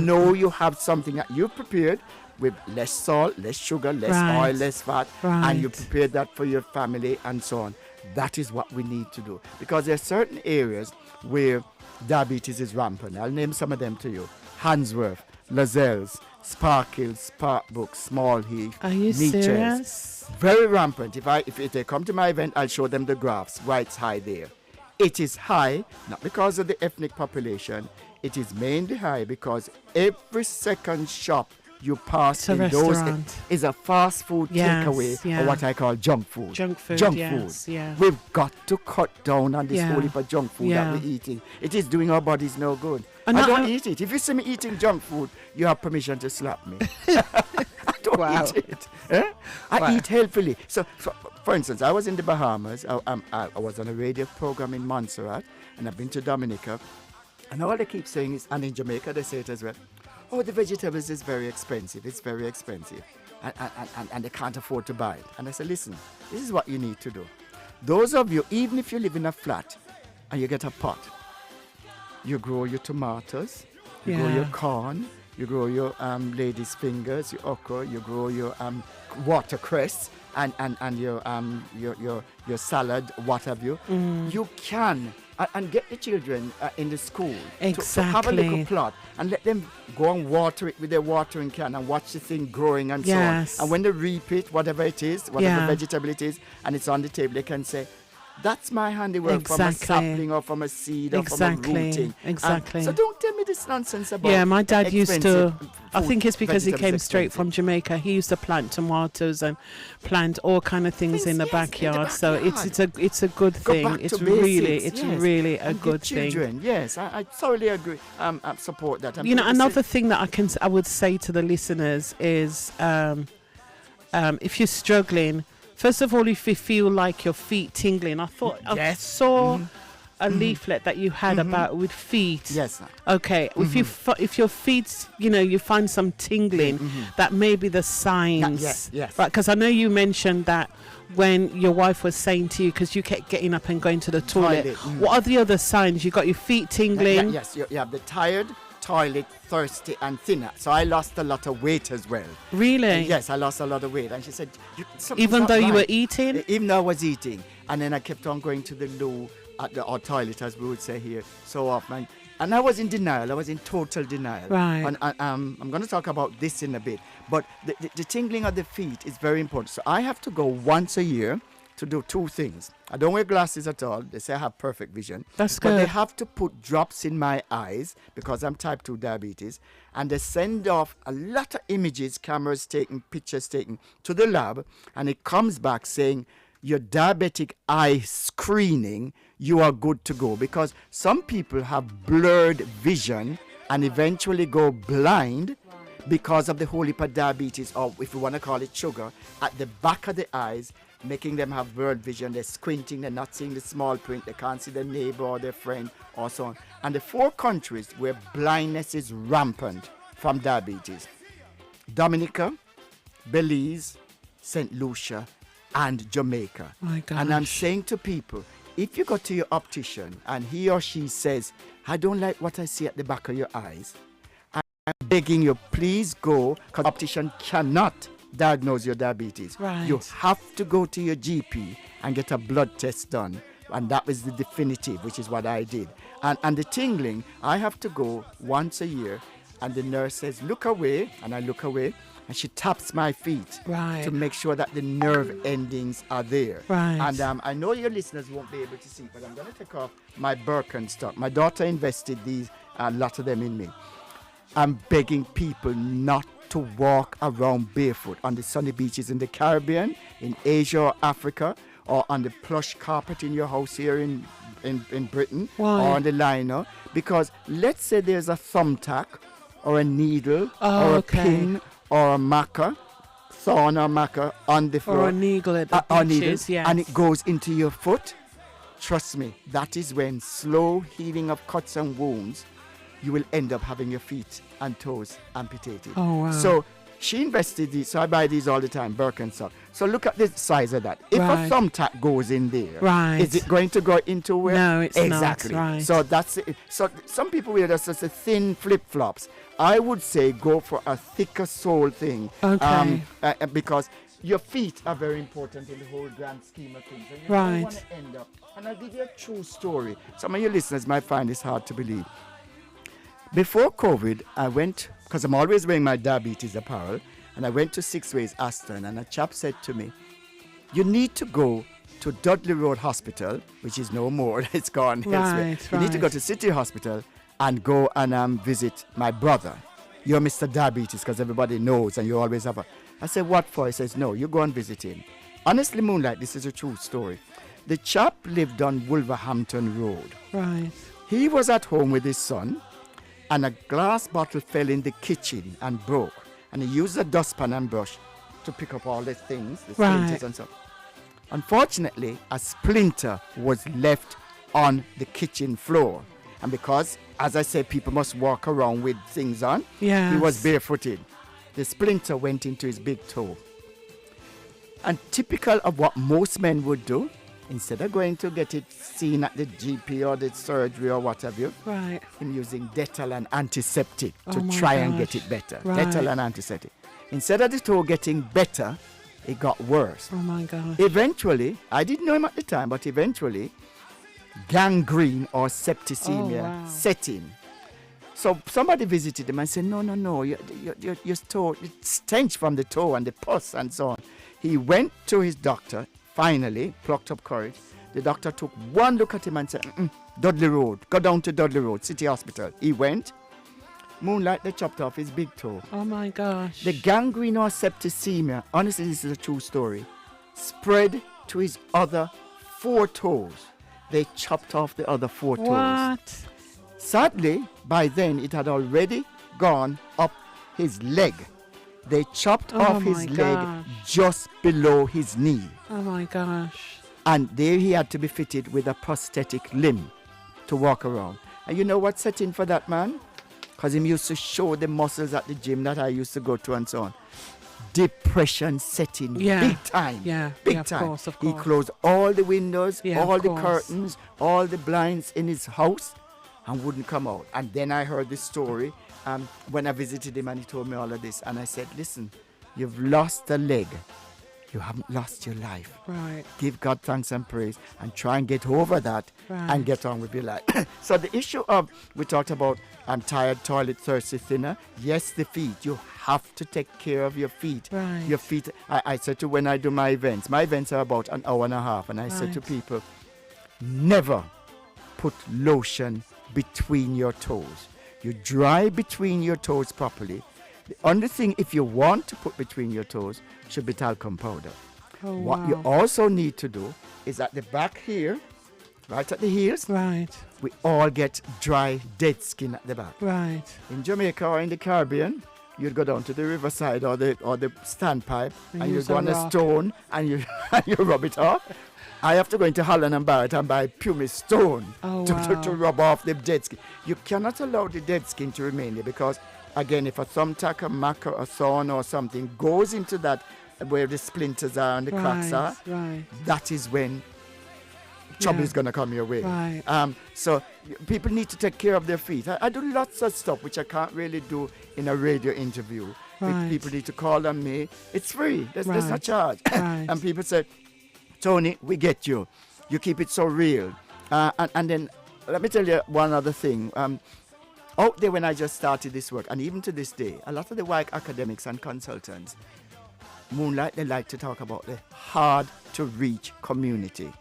know you have something that you prepared with less salt, less sugar, less oil, less fat, and you prepared that for your family and so on. That is what we need to do. Because there are certain areas where diabetes is rampant. I'll name some of them to you. Handsworth, Lozells, Sparkhill, Sparkbrook, Small Heath, Are you serious? Very rampant. If they come to my event, I'll show them the graphs. White's high there. It is high, not because of the ethnic population. It is mainly high because every second shop you pass in those is a fast food takeaway, or what I call junk food. Junk food. Yeah. We've got to cut down on this whole heap of junk food that we're eating. It is doing our bodies no good. I don't eat it. If you see me eating junk food, you have permission to slap me. I don't eat it. I eat healthily. So, for instance, I was in the Bahamas. I was on a radio program in Montserrat, and I've been to Dominica. And all they keep saying is, and in Jamaica they say it as well, oh, the vegetables is very expensive. It's very expensive. And they can't afford to buy it. And I said, listen, this is what you need to do. Those of you, even if you live in a flat and you get a pot, you grow your tomatoes, you grow your corn, you grow your lady's fingers, your okra, you grow your watercress and your salad, what have you. You can and get the children in the school to have a little plot and let them go and water it with their watering can and watch the thing growing and so on. And when they reap it, whatever it is, whatever vegetable it is, and it's on the table, they can say, that's my handiwork from a sapling or from a seed or from a rooting. So don't tell me this nonsense about my dad used to, I think it's because he came straight from Jamaica. He used to plant tomatoes and plant all kind of things in the backyard. So it's a good thing. It's really a good thing. Yes, I thoroughly agree. I support that. Another thing that I would say to the listeners is if you're struggling, first of all, if you feel like your feet tingling, I saw a leaflet that you had about with feet. Yes. Okay. If your feet, you find some tingling, that may be the signs. Yes. Right. Because I know you mentioned that when your wife was saying to you, because you kept getting up and going to the toilet. What are the other signs? You got your feet tingling. Yes. You have the tired, toilet, thirsty and thinner. So I lost a lot of weight as well. Really? Yes, I lost a lot of weight. And she said, even though you were eating? Even though I was eating. And then I kept on going to the loo, or toilet as we would say here, so often. And I was in denial. I was in total denial. Right. And I'm going to talk about this in a bit. But the tingling of the feet is very important. So I have to go once a year to do two things. I don't wear glasses at all. They say I have perfect vision. That's good. But they have to put drops in my eyes because I'm type 2 diabetes. And they send off a lot of images, cameras taken, pictures taken to the lab. And it comes back saying, your diabetic eye screening, you are good to go. Because some people have blurred vision and eventually go blind because of the whole heap of diabetes, or if you want to call it sugar, at the back of the eyes, making them have blurred vision. They're squinting, they're not seeing the small print, they can't see their neighbor or their friend or so on. And the 4 countries where blindness is rampant from diabetes: Dominica, Belize, St. Lucia, and Jamaica. My gosh. And I'm saying to people, if you go to your optician and he or she says, I don't like what I see at the back of your eyes, I'm begging you, please go, because the optician cannot diagnose your diabetes. Right. You have to go to your GP and get a blood test done. And that was the definitive, which is what I did. And the tingling, I have to go once a year. And the nurse says, look away. And I look away. And she taps my feet to make sure that the nerve endings are there. Right. And I know your listeners won't be able to see, but I'm going to take off my Birkenstock. My daughter invested a lot of them in me. I'm begging people not to walk around barefoot on the sunny beaches in the Caribbean, in Asia or Africa, or on the plush carpet in your house here in Britain. Why? Or on the liner. Because let's say there's a thumbtack or a needle or a pin or a marker, thorn or marker on the floor. Or a needle at the beaches, yes. And it goes into your foot. Trust me, that is when slow healing of cuts and wounds, you will end up having your feet and toes amputated. Oh, wow. So she invested these, so I buy these all the time, Birkenstock. So look at the size of that. If a thumbtack goes in there, is it going to go into where? No, it's exactly. not. Right. So that's it. So some people wear just a thin flip-flops. I would say go for a thicker sole thing. Okay. Because your feet are very important in the whole grand scheme of things. And you don't want to end up. And I'll give you a true story. Some of your listeners might find this hard to believe. Before COVID, I went, because I'm always wearing my diabetes apparel, and I went to 6 Ways Aston, and a chap said to me, you need to go to Dudley Road Hospital, which is no more, it's gone elsewhere. You need to go to City Hospital and go and visit my brother. You're Mr. Diabetes, because everybody knows and you always have a... I said, what for? He says, no, you go and visit him. Honestly, Moonlight, this is a true story. The chap lived on Wolverhampton Road. Right. He was at home with his son, and a glass bottle fell in the kitchen and broke. And he used a dustpan and brush to pick up all the things, the splinters and stuff. Unfortunately, a splinter was left on the kitchen floor. And because, as I said, people must walk around with things on, he was barefooted. The splinter went into his big toe. And typical of what most men would do, instead of going to get it seen at the GP or the surgery or whatever, him using Dettol and antiseptic to try and get it better. Dettol and antiseptic. Instead of the toe getting better, it got worse. Oh my God. Eventually, I didn't know him at the time, but eventually, gangrene or septicemia set in. So somebody visited him and said, no, your toe, it stench from the toe and the pus and so on. He went to his doctor, finally, plucked up courage. The doctor took one look at him and said, Dudley Road, go down to Dudley Road, City Hospital. He went. Moonlight, they chopped off his big toe. Oh my gosh. The gangrene or septicemia, honestly, this is a true story, spread to his other 4 toes. They chopped off the other 4 toes. What? Sadly, by then, it had already gone up his leg. They chopped off his leg just below his knee. Oh my gosh. And there he had to be fitted with a prosthetic limb to walk around. And you know what set in for that man? Because he used to show the muscles at the gym that I used to go to and so on. Depression set in big time. Big time. Of course. He closed all the windows, all the curtains, all the blinds in his house and wouldn't come out. And then I heard this story when I visited him and he told me all of this. And I said, listen, you've lost a leg. You haven't lost your life. Right. Give God thanks and praise and try and get over that and get on with your life. So the issue of, we talked about, I'm tired, toilet, thirsty, thinner. Yes, the feet. You have to take care of your feet. Right. Your feet, I said to when I do my events are about an hour and a half. And I said to people, never put lotion between your toes. You dry between your toes properly. The only thing, if you want to put between your toes, should be talcum powder. What you also need to do is at the back here, right at the heels, we all get dry, dead skin at the back. Right. In Jamaica or in the Caribbean, you'd go down to the riverside or the standpipe and you go on a stone and you rub it off. I have to go into Holland and Barrett and buy pumice stone to rub off the dead skin. You cannot allow the dead skin to remain there because, again, if a thumbtack, a mac, or a thorn or something goes into that where the splinters are and the cracks are, that is when trouble is going to come your way. So people need to take care of their feet. I do lots of stuff which I can't really do in a radio interview. People need to call on me. It's free. There's no charge. And people say, Tony, we get you. You keep it so real. And then let me tell you one other thing. Out there when I just started this work, and even to this day, a lot of the white academics and consultants, Moonlight, they like to talk about the hard-to-reach community.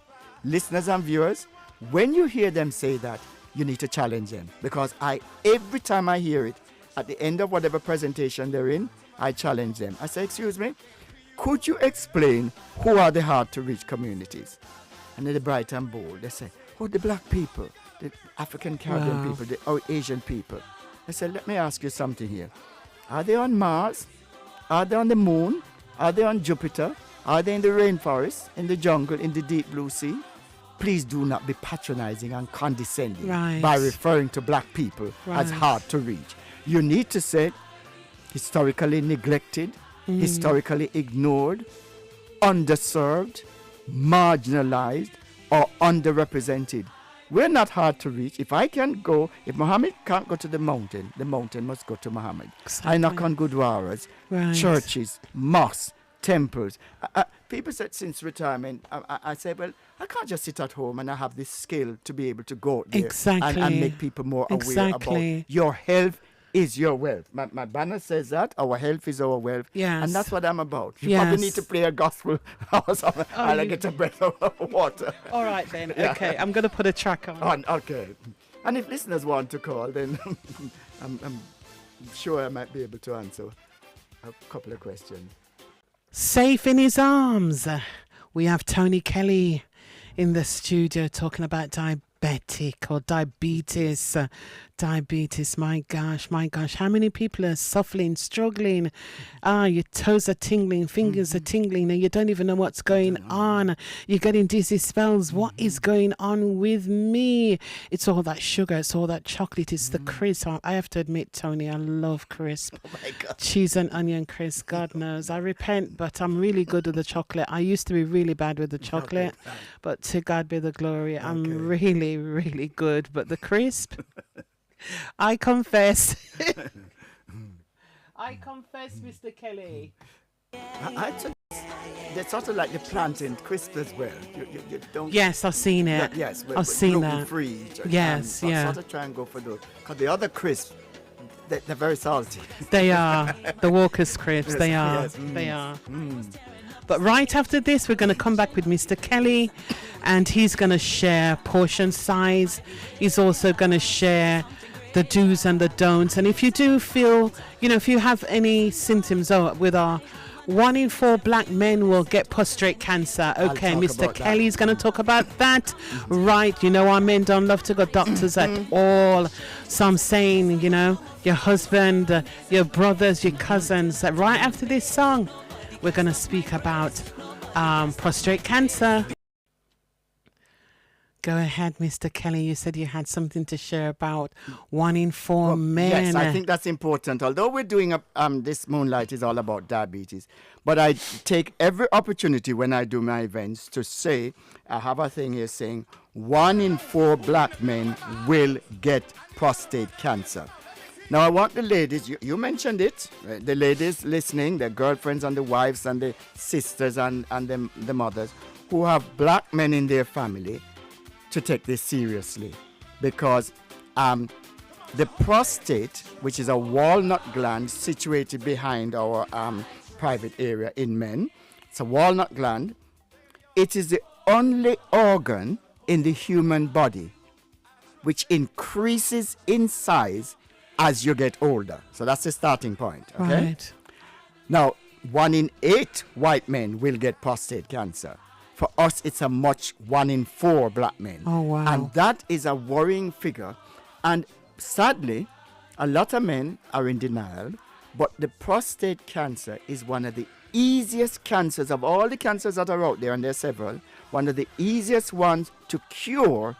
Listeners and viewers, when you hear them say that, you need to challenge them. Because every time I hear it, at the end of whatever presentation they're in, I challenge them. I say, excuse me, could you explain who are the hard-to-reach communities? And then the bright and bold, they say, oh, the black people, the African Caribbean people, the Asian people. I said, let me ask you something here. Are they on Mars? Are they on the moon? Are they on Jupiter? Are they in the rainforest, in the jungle, in the deep blue sea? Please do not be patronizing and condescending by referring to black people as hard to reach. You need to say historically neglected, historically ignored, underserved, marginalized, or underrepresented. We're not hard to reach. If Muhammad can't go to the mountain must go to Muhammad. Exactly. I knock on gurdwaras, churches, mosques, temples. People said since retirement, I say, well, I can't just sit at home and I have this skill to be able to go there and make people more aware about your health is your wealth. My banner says that our health is our wealth. Yes. And that's what I'm about. You Yes. probably need to play a gospel or something. I'll get a breath of water. All right then. Okay, I'm going to put a track on. Okay. And if listeners want to call, then I'm sure I might be able to answer a couple of questions. Safe in his arms. We have Tony Kelly in the studio talking about diabetic or diabetes. Diabetes, my gosh. How many people are suffering, struggling? Your toes are tingling, fingers are tingling, and you don't even know what's going on. You're getting dizzy spells. What is going on with me? It's all that sugar, it's all that chocolate, it's the crisp. I have to admit, Tony, I love crisp. Oh my God. Cheese and onion crisp, God knows. I repent, but I'm really good with the chocolate. I used to be really bad with the chocolate, but to God be the glory. I'm really, really good. But the crisp, I confess. I confess, Mr. Kelly. They're sort of like the plantain crisp as well. You don't. Yes, I've seen it. Yes, I've seen that. Free. Yes, yeah. Sort of try and go for those. Because the other crisp, they're very salty. They are. The Walker's crisps. Yes, They are. yes, They are. But right after this, we're going to come back with Mr. Kelly, and he's going to share portion size. He's also going to share the do's and the don'ts. And if you do feel, if you have any symptoms with our 1 in 4 black men will get prostate cancer. Okay, Mr. Kelly's going to talk about that. Right, our men don't love to go doctors at all. So I'm saying, your husband, your brothers, your cousins. Right after this song, we're going to speak about prostate cancer. Go ahead, Mr. Kelly. You said you had something to share about 1 in 4 men. Yes, I think that's important. Although we're doing this Moonlight is all about diabetes, but I take every opportunity when I do my events to say, I have a thing here saying 1 in 4 black men will get prostate cancer. Now, I want the ladies, you mentioned it, right? The ladies listening, their girlfriends and the wives and the sisters and the mothers who have black men in their family, to take this seriously, because the prostate, which is a walnut gland situated behind our private area in men, it's a walnut gland. It is the only organ in the human body which increases in size as you get older. So that's the starting point. Okay. Right. Now, 1 in 8 white men will get prostate cancer. For us, it's a much 1 in 4 black men. Oh, wow. And that is a worrying figure. And sadly, a lot of men are in denial, but the prostate cancer is one of the easiest cancers of all the cancers that are out there, and there are several, one of the easiest ones to cure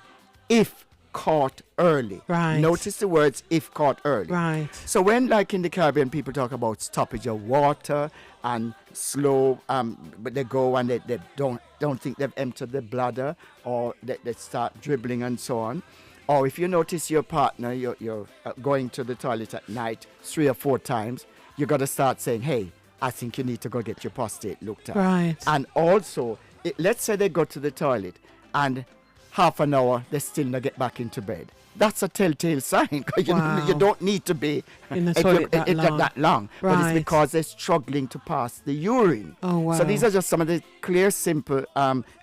if caught early. Right. Notice the words if caught early. Right. So when, like in the Caribbean, people talk about stoppage of water and slow, but they go and they don't think they've emptied the bladder, or they start dribbling and so on. Or if you notice your partner, you're going to the toilet at night 3 or 4 times, you got to start saying, hey, I think you need to go get your prostate looked at. Right. And also, let's say they go to the toilet and half an hour, they still not get back into bed. That's a telltale sign. You don't need to be in the toilet that long. Right. But it's because they're struggling to pass the urine. Oh, wow. So these are just some of the clear, simple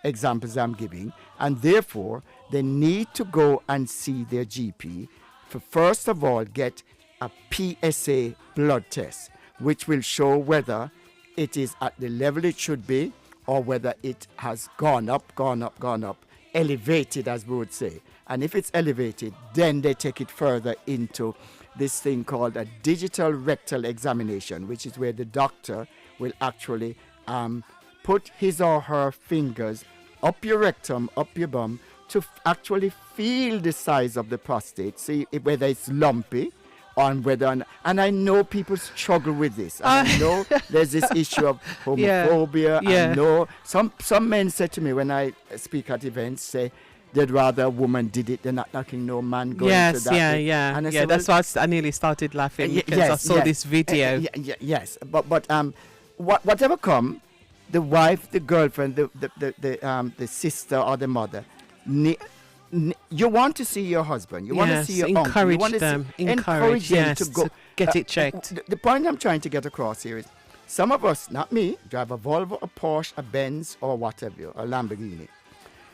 examples I'm giving. And therefore, they need to go and see their GP for, first of all, get a PSA blood test, which will show whether it is at the level it should be, or whether it has gone up, elevated, as we would say. And if it's elevated, then they take it further into this thing called a digital rectal examination, which is where the doctor will actually put his or her fingers up your rectum, up your bum, to actually feel the size of the prostate, see whether it's lumpy, on whether, and I know people struggle with this. I know there's this issue of homophobia. Yeah. I know some men say to me when I speak at events, say they'd rather a woman did it than not knocking no man going to that. And I say, that's why I nearly started laughing because I saw this video. Yes, but whatever come, the wife, the girlfriend, the sister or the mother, You want to see your husband. You want to see your uncle. You encourage want to them. encourage them Yes, to go. get it checked. The point I'm trying to get across here is, some of us, not me, drive a Volvo, a Porsche, a Benz, or whatever, a Lamborghini.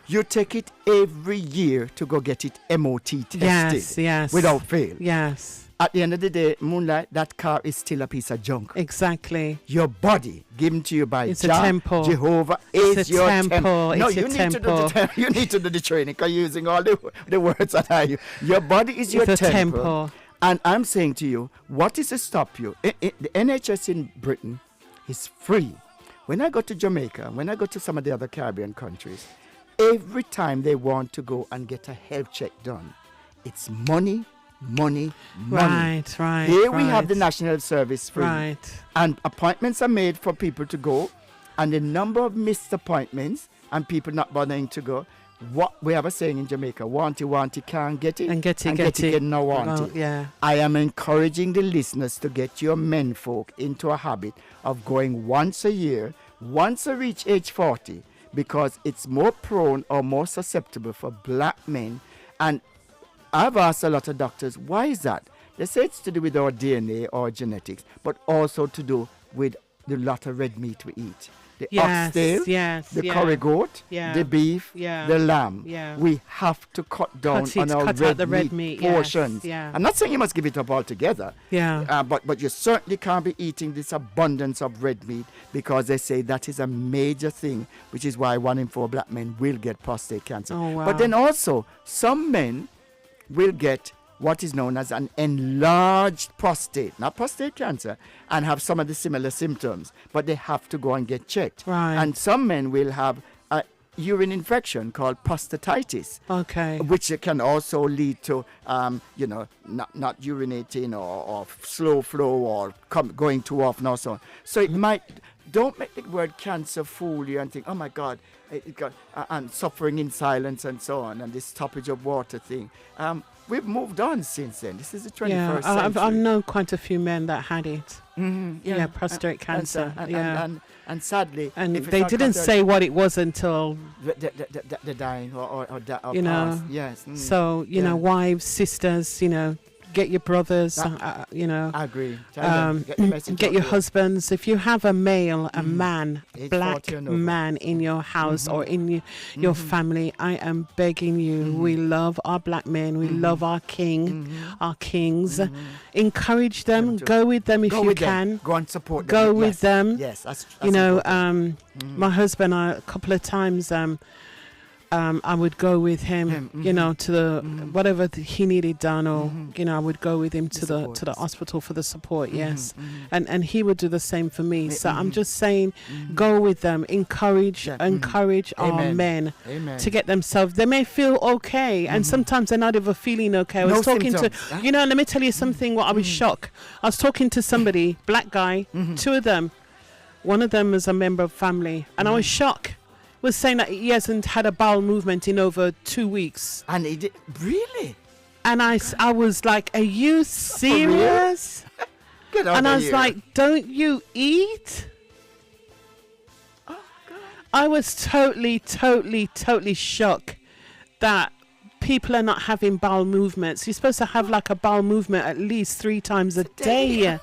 You take it every year to go get it MOT tested. Yes. Without fail. Yes. At the end of the day, Moonlight, that car is still a piece of junk. Exactly. Your body, given to you by It's a temple. Jehovah, It's is a your temple. No, It's you a need temple. to do you need to do the training, because you're using all the words that I use. Your body is your It's a temple. temple. And I'm saying to you, what is to stop you? The NHS in Britain is free. When I go to Jamaica, when I go to some of the other Caribbean countries, every time they want to go and get a health check done, it's money. Right. Here we have the National Health Service free. Right. And appointments are made for people to go, and the number of missed appointments and people not bothering to go. What we have a saying in Jamaica, want it, can't get it. And get it. No want Well, it. yeah. I am encouraging the listeners to get your men folk into a habit of going once a year, once they reach age 40, because it's more prone or more susceptible for black men. And I've asked a lot of doctors, why is that? They say it's to do with our DNA or genetics, but also to do with the lot of red meat we eat. The oxtail, the curry goat, the beef, the lamb. Yeah. We have to cut down on our red meat portions. Yes, I'm not saying you must give it up altogether. Yeah. But you certainly can't be eating this abundance of red meat, because they say that is a major thing, which is why 1 in 4 black men will get prostate cancer. Oh, wow. But then also, some men will get what is known as an enlarged prostate, not prostate cancer, and have some of the similar symptoms, but they have to go and get checked. Right. And some men will have a urine infection called prostatitis, Okay. which can also lead to, not urinating or slow flow or going too often or so on. So it might, don't make the word cancer fool you and think, oh my God, it got, and suffering in silence and so on, and this stoppage of water thing. We've moved on since then. This is the 21st century. I've known quite a few men that had it. Mm-hmm, Yeah, prostate cancer. And sadly, And if it's they not didn't considered- say what it was until, the dying or You know, passed. Yes. so, wives, sisters, get your brothers, I agree. Tell them, get the message get out your there. husbands. If you have a male, a man, Age black 40 and over. man in your house or in your family, I am begging you. We love our black men. We love our king, our kings. Encourage them. Go with them if Go you with can. them. Go and support them. Go Yes. with them. Yes, that's My husband, a couple of times, I would go with him, to the whatever he needed done, or I would go with him to the hospital for the support. Yes, and he would do the same for me. So I'm just saying, go with them, encourage our Amen. men Amen. to get themselves. They may feel okay, and sometimes they're not even feeling okay. I was No talking symptoms, huh? to, let me tell you something. What I was shocked. I was talking to somebody, black guy, 2 of them. One of them was a member of family, and I was shocked. Was saying that he hasn't had a bowel movement in over 2 weeks. And he did really. And I was like, are you serious? Get out And of I was here. like, don't you eat? Oh, God. I was totally shocked that people are not having bowel movements. You're supposed to have like a bowel movement at least 3 times a day.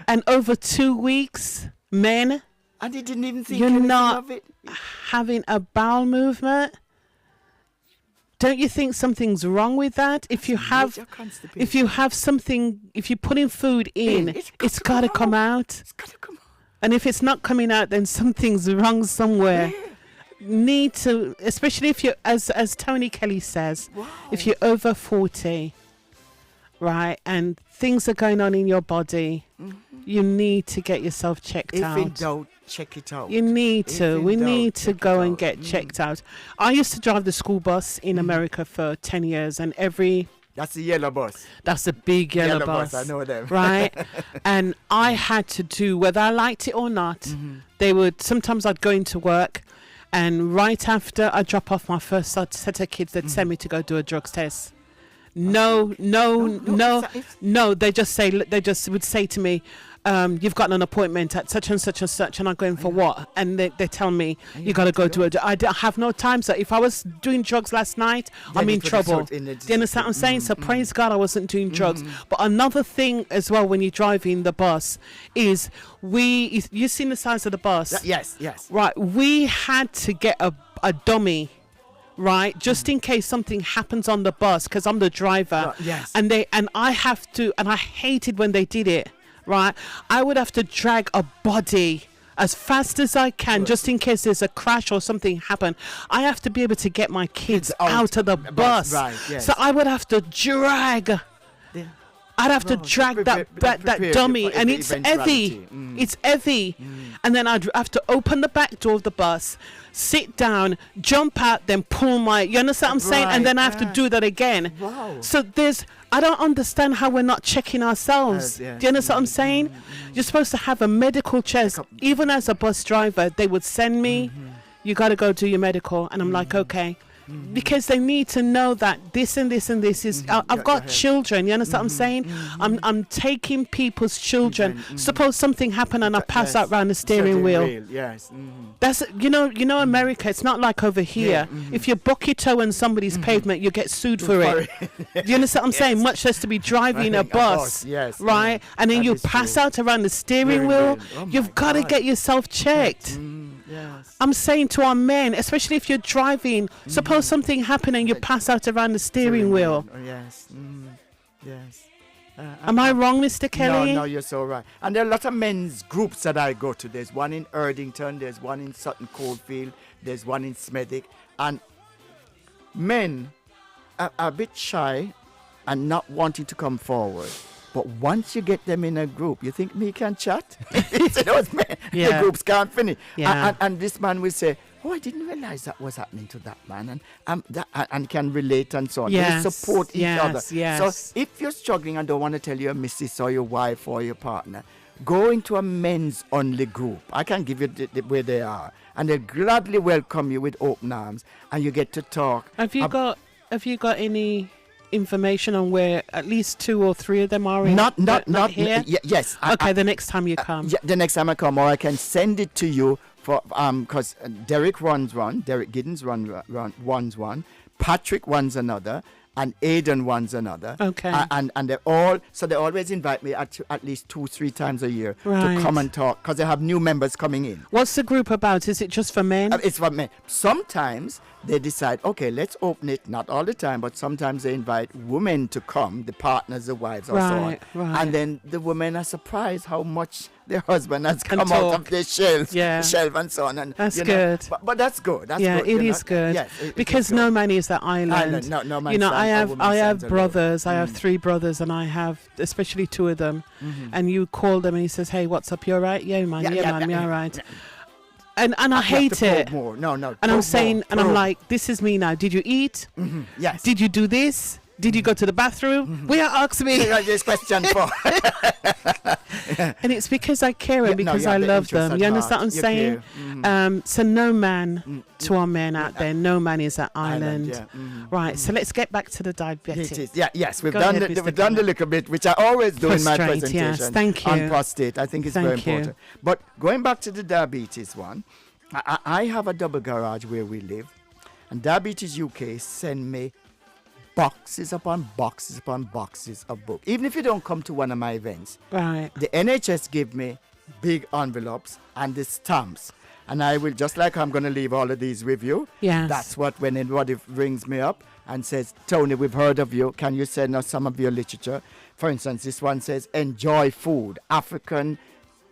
And over 2 weeks, men And he didn't even think You're anything not- of it. having a bowel movement. Don't you think something's wrong with that? If you have Major constipation. If you have something, if you're putting food in, it's got to come out. It's got to come out. And if it's not coming out, then something's wrong somewhere. Need to, especially if you're, as Tony Kelly says, Wow. if you're over 40, right, and things are going on in your body, you need to get yourself checked If out. in doubt, check it out. You need If to. in We doubt, need to check go it and out. get checked out. I used to drive the school bus in America for 10 years, and That's the yellow bus. that's a big yellow bus. I know them. Right? And I had to do, whether I liked it or not, sometimes I'd go into work, and right after I drop off my first set of kids, they'd send me to go do a drugs test. No. They just would say to me, you've got an appointment at such and such and such, and I'm going for what? And they tell me you got to go to I have no time, sir. If I was doing drugs last night, I'm in trouble. Do you understand what I'm saying? So praise God I wasn't doing drugs. But another thing as well when you're driving the bus is you've seen the size of the bus. Yes. Right. We had to get a dummy, right, just in case something happens on the bus, because I'm the driver. Yes. And I have to, and I hated when they did it, right? I would have to drag a body as fast as I can, just in case there's a crash or something happen. I have to be able to get my kids out of the bus. Right, yes. So I would have to drag. I'd have to drag that dummy, and it's heavy. It's heavy. And then I'd have to open the back door of the bus, sit down, jump out, then pull you understand what I'm saying? And then I have to do that again. Wow. So I don't understand how we're not checking ourselves. Yes. Do you understand what I'm saying? You're supposed to have a medical check. Even as a bus driver, they would send me, you got to go do your medical. And I'm like, okay. Because they need to know that this and this and this is. I've got children. You understand what I'm saying? I'm taking people's children. Suppose something happened and I pass out round the steering wheel. Yes. That's America. It's not like over here. If you buck your toe on somebody's pavement, you get sued for it. Do you understand what I'm saying? Much less to be driving a bus, right? And then you pass out around the steering wheel. You've got to get yourself checked. Yes. I'm saying to our men, especially if you're driving, suppose something happened and you pass out around the steering wheel. Yes. Yes. Am I wrong, Mr. Kelly? No, you're so right. And there are a lot of men's groups that I go to. There's one in Erdington, there's one in Sutton Coldfield, there's one in Smethwick. And men are a bit shy and not wanting to come forward. But once you get them in a group, you think me can chat? The groups can't finish. Yeah. And this man will say, oh, I didn't realize that was happening to that man. And can relate and so on. Yes. They support each other. Yes. So if you're struggling and don't want to tell your missus or your wife or your partner, go into a men's only group. I can give you where they are. And they'll gladly welcome you with open arms. And you get to talk. Have you got any information on where at least 2 or 3 of them are not here? Yes. Okay, the next time you come. The next time I come, or I can send it to you for because Derek runs one, Derek Giddens runs one, Patrick runs another, and Aidan runs another. Okay. And they always invite me at least 2-3 times a year to come and talk, because they have new members coming in. What's the group about? Is it just for men? It's for men. Sometimes they decide, okay, let's open it. Not all the time, but sometimes they invite women to come, the partners, the wives, or so on. Right. And then the women are surprised how much their husband has come out of their shelf and so on. And that's good. But that's good. That's good. It is good. Yes, because no man is that island. No man. I have brothers. I have 3 brothers, and I have especially 2 of them. And you call them, and he says, "Hey, what's up? You all right? Yeah, man. Man. You all right?" And I hate it. No. And I'm saying, and I'm like, this is me now. Did you eat? Yes. Did you do this? Did you go to the bathroom? We are asking me. This question for. And it's because I care and because I love them. You understand what I'm saying? So no man, to our men out there, no man is that island. Right, so let's get back to the diabetes. Yes, we've done the little bit, which I always do in my presentation. Yes, thank you. On prostate. I think it's very important. But going back to the diabetes one, I have a double garage where we live, and Diabetes UK send me boxes upon boxes upon boxes of books. Even if you don't come to one of my events, right? The NHS give me big envelopes and the stamps, and I will, just like I'm going to leave all of these with you. Yes. That's what, when anybody rings me up and says, Tony, we've heard of you, can you send us some of your literature? For instance, this one says, enjoy food, African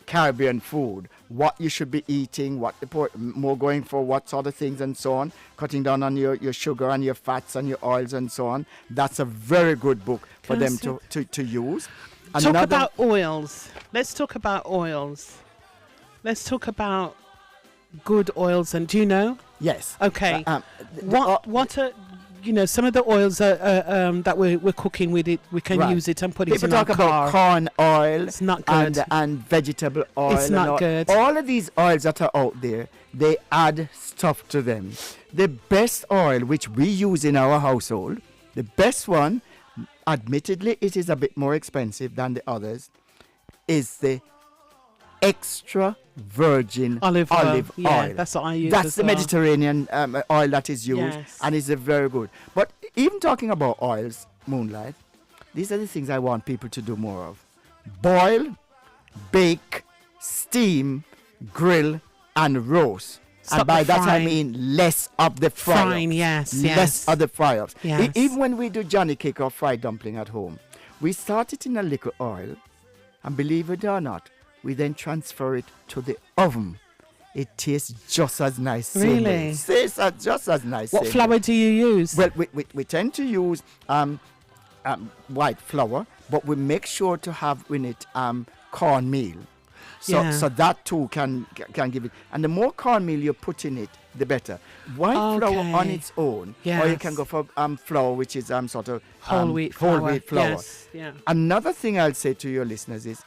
Caribbean food, what you should be eating, what more going for, what sort of things and so on, cutting down on your sugar and your fats and your oils and so on. That's a very good book for them to use. Talk about oils. Let's talk about oils. Let's talk about good oils. And do you know? Yes. Okay. What are some of the oils that we're cooking with it, we can use it and put it in our car. People talk about corn oil. It's not good. And vegetable oil. It's not good. All of these oils that are out there, they add stuff to them. The best oil which we use in our household, the best one, admittedly it is a bit more expensive than the others, is the extra virgin olive oil. Yeah, that's what I use. That's as the well. Mediterranean oil that is used, Yes. and it's a very good. But even talking about oils, Moonlight, these are the things I want people to do more of: boil, bake, steam, grill, and roast. Stop and by the that I frying. mean less of the Frying, fry-ups. yes, Less of the fry-ups. Yes. Even when we do Johnny cake or fried dumpling at home, we start it in a little oil, and believe it or not, we then transfer it to the oven. It tastes just as nice. same way. Really? Tastes just as nice. What same flour way. do you use? Well, we tend to use white flour, but we make sure to have in it cornmeal. So, Yeah. so that too can give it. And the more cornmeal you put in it, the better. White flour on Okay. its own, or you can Yes. go for flour, which is sort of Whole wheat whole flour. wheat flour. Yes. Yeah. Another thing I'll say to your listeners is,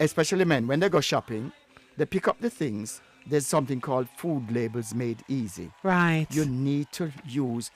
especially men, when they go shopping, they pick up the things. There's something called food labels made easy. Right. You need to use,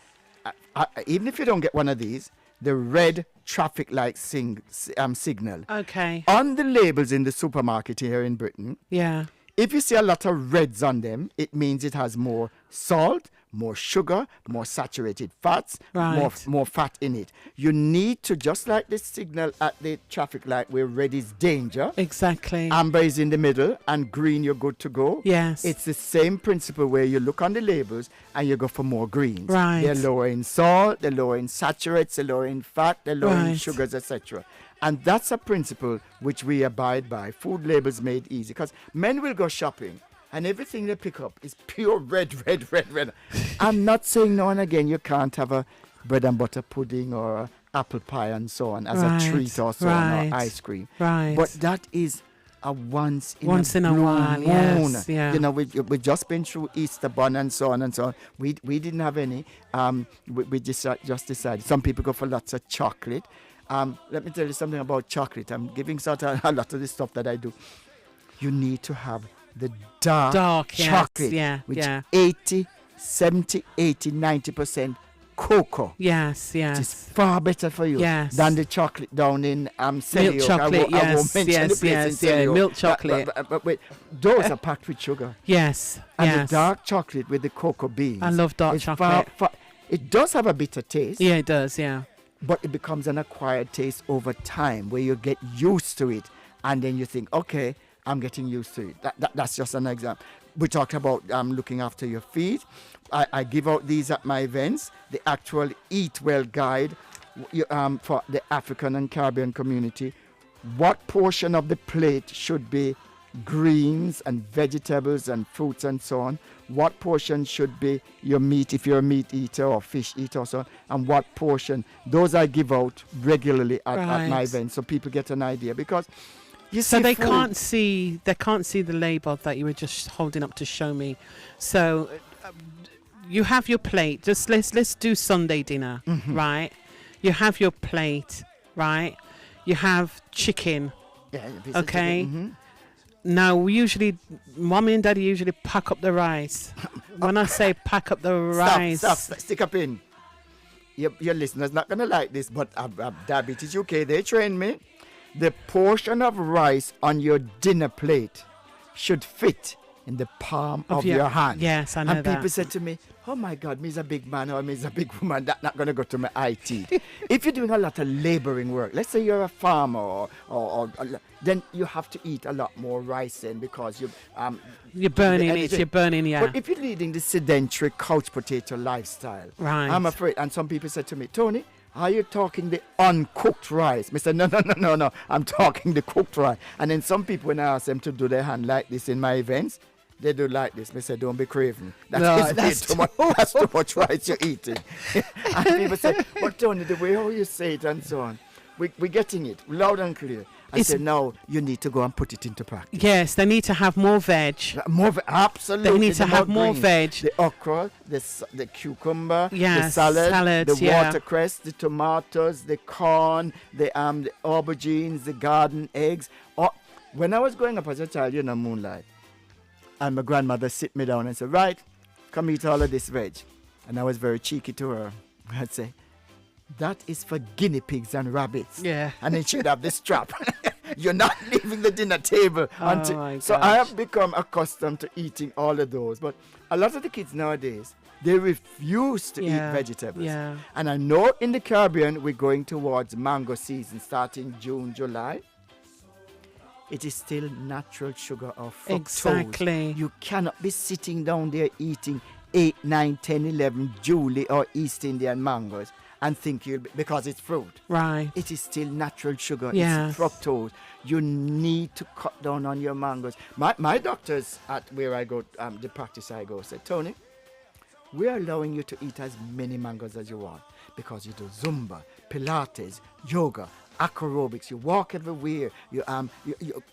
even if you don't get one of these, the red traffic light signal. Okay. On the labels in the supermarket here in Britain, Yeah. if you see a lot of reds on them, it means it has more salt, more sugar, more saturated fats, Right. more fat in it. You need to, just like the signal at the traffic light where red is danger, Exactly. amber is in the middle, and green you're good to go. Yes. It's the same principle where you look on the labels and you go for more greens. Right. They're lower in salt, they're lower in saturates, they're lower in fat, they're lower in Right. sugars, etc. And that's a principle which we abide by. Food labels made easy. Because men will go shopping and everything they pick up is pure red. I'm not saying now and again you can't have a bread and butter pudding or a apple pie and so on as Right, a treat or so on, right, or ice cream. Right. But that is a once in Once a in a blue while, moon. yes, yeah. You know, we've just been through Easter bun and so on and so on. We didn't have any. We just decided. Some people go for lots of chocolate. Let me tell you something about chocolate. I'm giving sort of a lot of the stuff that I do. You need to have the dark yes, chocolate, yeah, which yeah. 70, 80, 90% cocoa. Yes. It is Yes. far better for you Yes. than the chocolate down in Selly Milk chocolate. I won't Yes. mention the Yes. place in Yes. Yeah. Selly Milk chocolate. But wait, those are packed with sugar. Yes. And Yes. the dark chocolate with the cocoa beans. I love dark is chocolate. It does have a bitter taste, Yeah, it does. Yeah. but it becomes an acquired taste over time where you get used to it. And then you think, okay, I'm getting used to it. That's just an example. We talked about looking after your feet. I give out these at my events, the actual Eat Well guide for the African and Caribbean community. What portion of the plate should be greens and vegetables and fruits and so on? What portion should be your meat if you're a meat eater or fish eater or so on? And what portion? Those I give out regularly at my Right. events so people get an idea, because you So see they food- can't see the label that you were just holding up to show me. So you have your plate. Just let's do Sunday dinner, Mm-hmm. right? You have your plate, right? You have chicken. Yeah, Okay. mhm. Now we usually, mommy and daddy usually pack up the rice. When I say pack up the rice, Stop, stick up in. Your listeners not gonna like this, but Diabetes UK, they trained me. The portion of rice on your dinner plate should fit in the palm of your hand. Yes, I know And that. people said to me, oh my God, me's a big man or me's a big woman, that's not going to go to my IT. If you're doing a lot of laboring work, let's say you're a farmer or then you have to eat a lot more rice then, because You're burning the it. energy. You're burning, yeah. But if you're leading the sedentary couch potato lifestyle, Right. I'm afraid. And some people said to me, Tony, are you talking the uncooked rice? I said, no. I'm talking the cooked rice. And then some people, when I ask them to do their hand like this in my events, they do like this. I said, don't be craving. That's too much. That's too much rice you're eating. And people say, but Tony, the way how you say it and so on, we're getting it loud and clear. I said, no, you need to go and put it into practice. Yes, they need to have more veg. Absolutely. They need to have more greens. veg. The okra, the cucumber, the Yes, salads, the yeah. watercress, the tomatoes, the corn, the aubergines, the garden eggs. When I was growing up as a child, Moonlight, and my grandmother sit me down and said, right, come eat all of this veg. And I was very cheeky to her. I'd say, that is for guinea pigs and rabbits. Yeah. And then she'd have this strap. You're not leaving the dinner table. My So I gosh. have become accustomed to eating all of those. But a lot of the kids nowadays, they refuse to eat vegetables. Yeah. And I know in the Caribbean, we're going towards mango season starting June, July. It is still natural sugar or fructose. Exactly. You cannot be sitting down there eating 8, 9, 10, 11 Julie or East Indian mangoes and think you'll be, because it's fruit. Right. It is still natural sugar. Yes. It's fructose. You need to cut down on your mangoes. My doctors at where I go, the practice I go, said, Tony, we're allowing you to eat as many mangoes as you want because you do Zumba, Pilates, yoga, acrobics. You walk everywhere. You're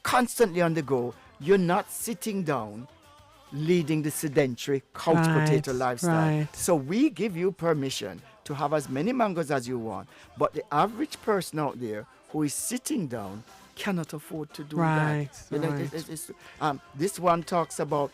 constantly on the go. You're not sitting down leading the sedentary couch potato lifestyle. Right. So we give you permission to have as many mangoes as you want. But the average person out there who is sitting down cannot afford to do Right, that. You know, right. this one talks about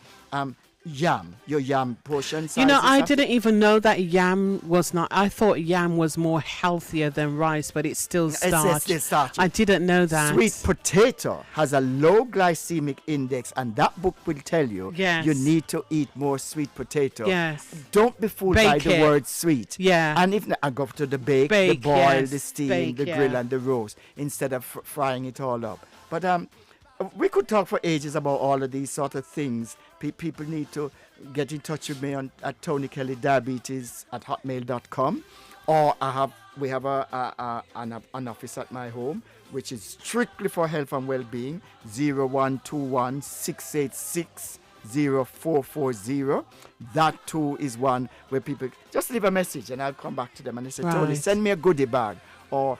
yam, your yam portion size. You know, is I up- didn't even know that yam was not. I thought yam was more healthier than rice, but it's still starch. still starchy. I didn't know that. Sweet potato has a low glycemic index, and that book will tell you Yes. you need to eat more sweet potato. Yes. Don't be fooled by Bake the it. word sweet. Yeah. And if not, I go to the bake, the Bake, boil, yes. the steam, Bake, the yeah. grill, and the roast instead of frying it all up. But we could talk for ages about all of these sort of things. People need to get in touch with me at Tony Kelly Diabetes at hotmail.com, or we have an office at my home which is strictly for health and well-being. 0121 686 0440. That too is one where people just leave a message and I'll come back to them and they say, Tony, Right. send me a goodie bag. Or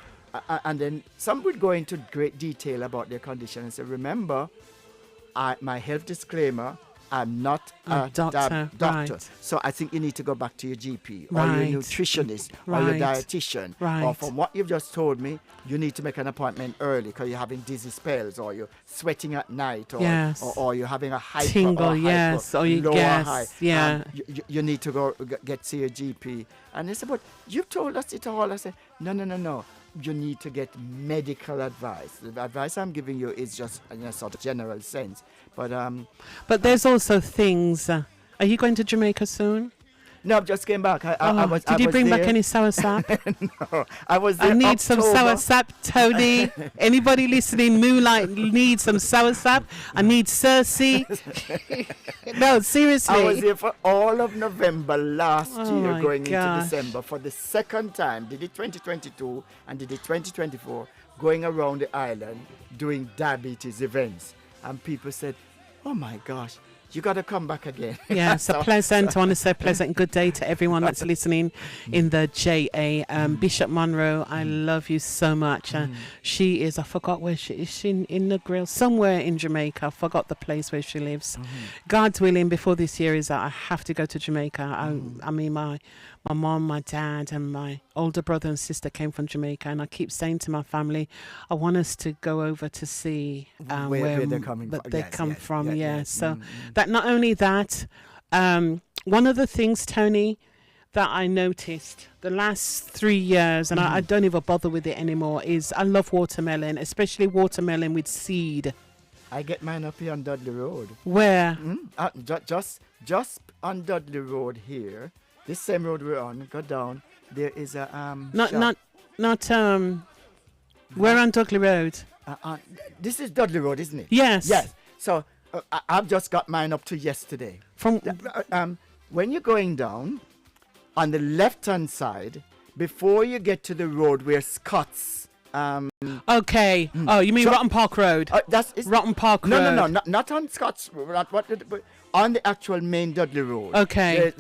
and then some would go into great detail about their condition and say, remember, my health disclaimer, I'm not A doctor, doctor. right. So I think you need to go back to your GP or Right. your nutritionist or your Right. dietitian. Or Right. from what you've just told me, you need to make an appointment early because you're having dizzy spells or you're sweating at night or, Yes. or you're having a hyper Tingle, or hyper, yes, or you lower gas, high. yeah. You need to go get see your GP. And they said, but you've told us it all. I said, no. You need to get medical advice. The advice I'm giving you is just in a sort of general sense. But But there's also things. Are you going to Jamaica soon? no, I just came back. Did you bring back any sour sap? No, I was there I need some October. sour sap, Tony. Anybody listening, Moonlight needs some sour sap. I need Cersei. No, seriously. I was here for all of November last Oh year, my going gosh. into December for the second time. Did it 2022 and did it 2024, going around the island doing diabetes events. And people said, oh my gosh, you got to come back again. Yeah, so pleasant. I want to say pleasant good day to everyone that's listening in the JA. Bishop Monroe, I love you so much. She is, I forgot where she is. She in the grill somewhere in Jamaica. I forgot the place where she lives. God's willing, before this year is out, I have to go to Jamaica. I mean, my mom, my dad, and my older brother and sister came from Jamaica, and I keep saying to my family, I want us to go over to see where they're coming that from. they Yes, come yes, from. yes, Yeah, yes. so that not only that, one of the things, Tony, that I noticed the last 3 years, and I don't even bother with it anymore, is I love watermelon, especially watermelon with seed. I get mine up here on Dudley Road. Where? Just on Dudley Road here, this same road we're on, go down, there is a shop. We're on Dudley Road. This is Dudley Road, isn't it? Yes. Yes. So I've just got mine up to yesterday. From When you're going down, on the left-hand side, before you get to the road where Scott's... okay. Oh, you mean So- Rotten Park Road? It's Rotten Park Road. No, not on Scott's, but on the actual main Dudley Road. Okay.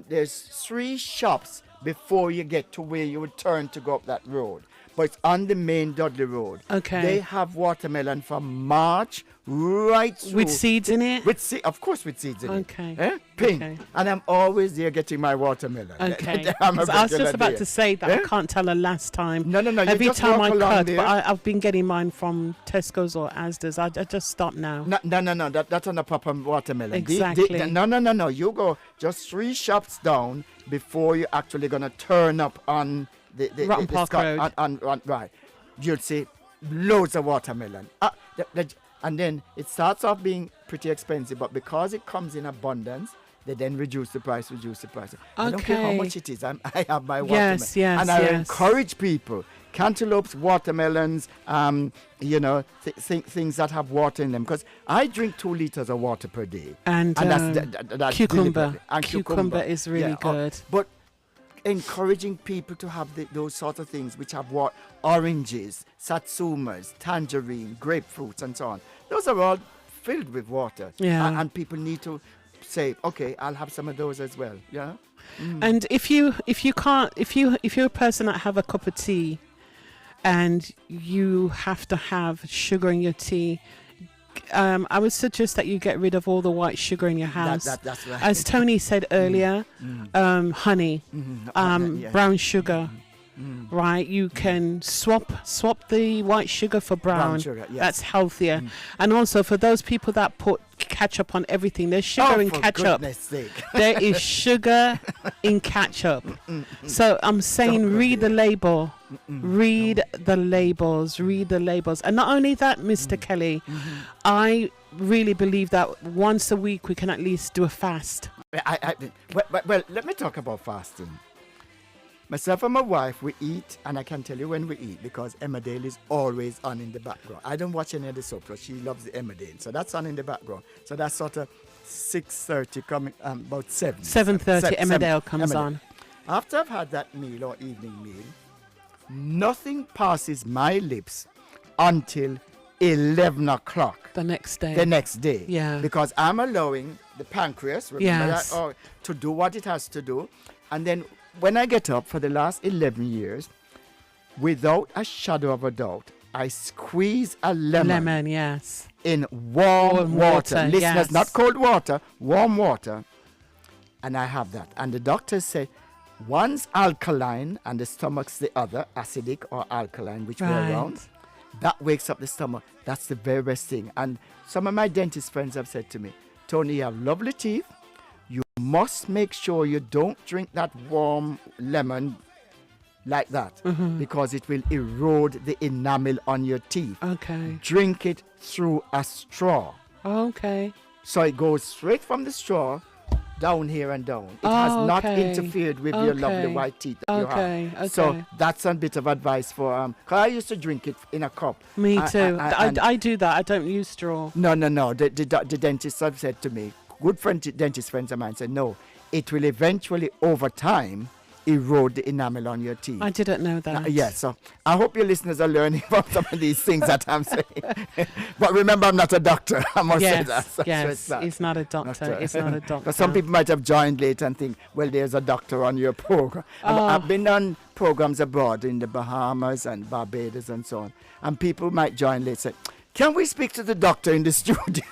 There's 3 shops before you get to where you would turn to go up that road. But it's on the main Dudley Road. Okay. They have watermelon from March right through. With seeds in it? Of course with seeds in Okay. it. Pink. Okay. And I'm always there getting my watermelon. Okay. I'm a 'Cause I was regular just about there. to say that I Eh? can't tell the last time. No. You Every just time walk I along cut, there. but I've been getting mine from Tesco's or Asda's. I just stop now. No. That's on the proper watermelon. Exactly. No. You go just 3 shops down before you're actually going to turn up on the Rotten Park Scott- Road. on right. You'll see loads of watermelon. And then it starts off being pretty expensive, but because it comes in abundance, they then reduce the price. I don't care how much it is. I have my watermelon. Yes, and I encourage people, cantaloupes, watermelons, things that have water in them. Because I drink 2 liters of water per day. And that's cucumber. And Cucumber is really good. But encouraging people to have those sort of things which have oranges, satsumas, tangerine, grapefruits, and so on. Those are all filled with water. Yeah. And people need to say, okay, I'll have some of those as well. Yeah. And if you're a person that have a cup of tea and you have to have sugar in your tea, I would suggest that you get rid of all the white sugar in your house. That's right. As Tony said earlier, honey, brown sugar, right? You can swap the white sugar for brown. Sugar, yes. That's healthier. And also for those people that put ketchup on everything, there's sugar in ketchup. Goodness sake. There is sugar in ketchup. So I'm saying read the label. Read the labels. And not only that, Mr. Kelly, I really believe that once a week we can at least do a fast. Well, let me talk about fasting. Myself and my wife, we eat, and I can tell you when we eat because Emmerdale is always on in the background. I don't watch any of the soap, but she loves the Emmerdale, so that's on in the background. So that's sort of 6:30 coming, about 7. 7:30 Emmerdale comes on. After I've had that meal or evening meal, nothing passes my lips until 11 o'clock. The next day. Yeah. Because I'm allowing the pancreas, remember that, to do what it has to do. And then when I get up for the last 11 years, without a shadow of a doubt, I squeeze a lemon in warm water. Listeners, not cold water, warm water. And I have that. And the doctors say, one's alkaline and the stomach's the other, acidic or alkaline, which way around. That wakes up the stomach. That's the very best thing. And some of my dentist friends have said to me, Tony, you have lovely teeth. You must make sure you don't drink that warm lemon like that because it will erode the enamel on your teeth. Okay. Drink it through a straw. Okay. So it goes straight from the straw down here and down. It has not interfered with your lovely white teeth that you have. Okay. So that's a bit of advice for cause I used to drink it in a cup. Me too. I do that. I don't use straw. No. The dentists have said to me, good dentist friends of mine said, no, it will eventually over time erode the enamel on your teeth. I didn't know that. Yes, so I hope your listeners are learning from some of these things that I'm saying. But remember, I'm not a doctor. I must say that. So he's not a doctor. He's not a doctor. Because some people might have joined late and think, well, there's a doctor on your program. I've been on programs abroad in the Bahamas and Barbados and so on. And people might join late and say, can we speak to the doctor in the studio?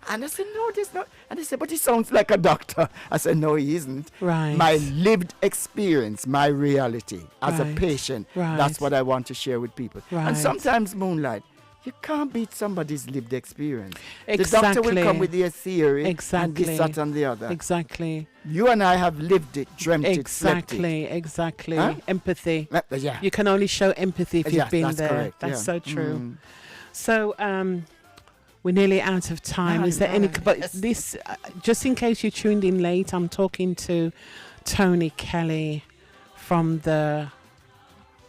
And I said, no, there's not. And they said, but he sounds like a doctor. I said, no, he isn't. Right. My lived experience, my reality as a patient, that's what I want to share with people. Right. And sometimes, Moonlight, you can't beat somebody's lived experience. Exactly. The doctor will come with their theory and this, that, and the other. Exactly. You and I have lived it, dreamt it, slept it. Exactly. Huh? Empathy. Yeah. You can only show empathy if you've been that's there. Correct. That's so true. So, we're nearly out of time. Is there any? But this, just in case you tuned in late, I'm talking to Tony Kelly from the.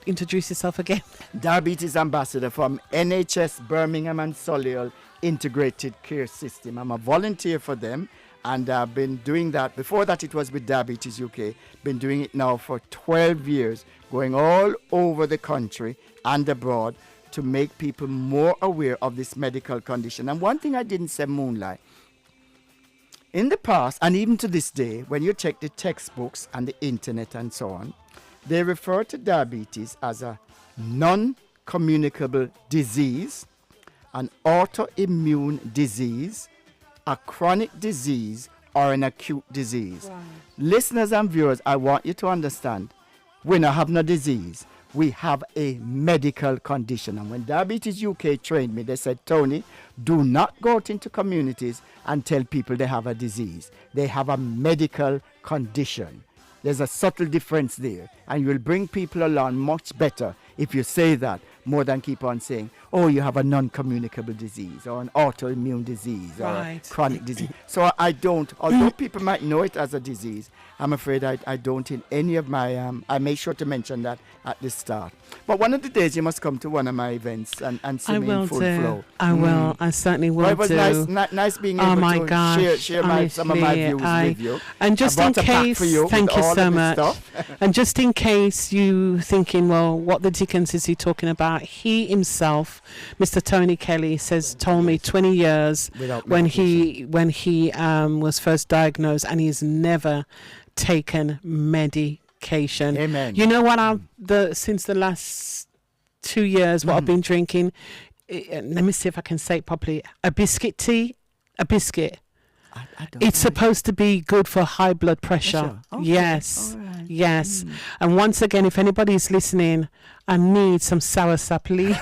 Introduce yourself again. Diabetes ambassador from NHS Birmingham and Solihull Integrated Care System. I'm a volunteer for them, and I've been doing that. Before that, it was with Diabetes UK. Been doing it now for 12 years, going all over the country and abroad, to make people more aware of this medical condition. And one thing I didn't say, Moonlight, in the past, and even to this day, when you check the textbooks and the internet and so on, they refer to diabetes as a non-communicable disease, an autoimmune disease, a chronic disease, or an acute disease. Wow. Listeners and viewers, I want you to understand, we don't have no disease. We have a medical condition. And when Diabetes UK trained me, they said, Tony, do not go out into communities and tell people they have a disease. They have a medical condition. There's a subtle difference there. And you will bring people along much better if you say that, more than keep on saying, oh, you have a non-communicable disease or an autoimmune disease or a chronic disease. So I don't, although people might know it as a disease, I'm afraid I don't in any of my, I make sure to mention that at the start. But one of the days you must come to one of my events and see me in full flow. I will. I certainly will. Well, it was nice being able to share some of my views with you. And just in case, thank you so much. And just in case you thinking, well, what the dickens is he talking about? He himself, Mr. Tony Kelly, told me 20 years when he was first diagnosed, and he's never taken medication. Amen. You know what? Since the last 2 years, what I've been drinking. Let me see if I can say it properly. A biscuit tea, a biscuit. It's supposed to be good for high blood pressure. Okay. Yes. Right. Yes. And once again, if anybody's listening, I need some soursop leaf.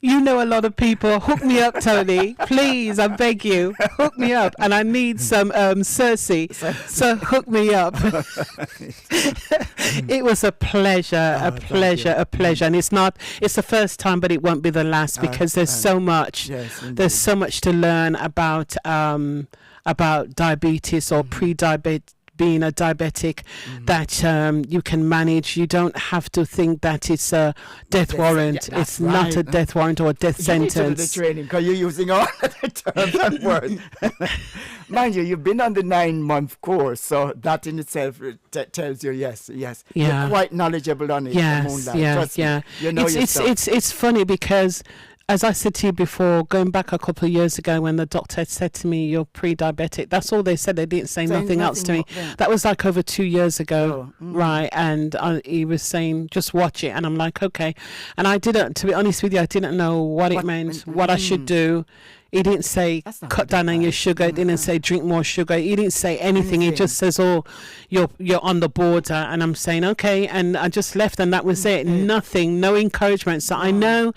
You know a lot of people. Hook me up, Tony. Please, I beg you. Hook me up. And I need some Cersei. So hook me up. It was a pleasure, a pleasure. And it's the first time, but it won't be the last, because there's so much. Yes, there's so much to learn about diabetes or pre-diabetes. Being a diabetic, that you can manage. You don't have to think that it's a death warrant. It's not a death warrant or a death sentence. You need to do the training, because you're using all the terms and words. Mind you, you've been on the 9-month course, so that in itself tells you, yes, you're quite knowledgeable on it. Moonlight. You know it's funny, because as I said to you before, going back a couple of years ago when the doctor said to me, you're pre-diabetic, that's all they said. They didn't say nothing else to me. That was like over 2 years ago, right? And he was saying, just watch it. And I'm like, okay. And I didn't, to be honest with you, I didn't know what it meant, what I should do. He didn't say cut down on your sugar. He didn't say drink more sugar. He didn't say anything. He just says, oh, you're on the border. And I'm saying, okay. And I just left, and that was it. Nothing, no encouragement. So I know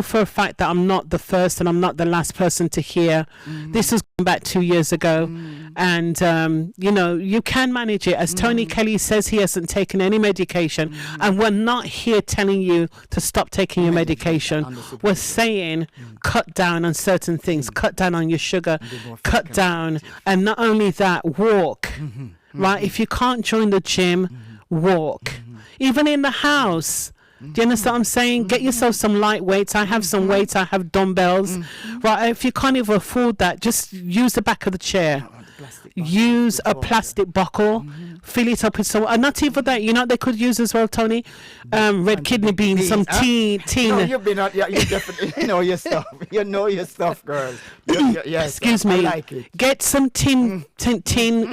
for a fact that I'm not the first and I'm not the last person to hear. This was back 2 years ago. And, you can manage it. As Tony Kelly says, he hasn't taken any medication. And we're not here telling you to stop taking your medication. We're saying cut down on certain things, cut down on your sugar, cut down. And not only that, walk. Right? If you can't join the gym, walk. Even in the house. Do you understand what I'm saying? Get yourself some light weights. I have some weights. I have dumbbells. Right? If you can't even afford that, just use the back of the chair. Use a plastic buckle, fill it up with some, and not even that, they could use as well, Tony, red kidney beans, some tea. No, you definitely know your stuff. You know your stuff, girl. Yes, excuse me. I like it. Get some tin,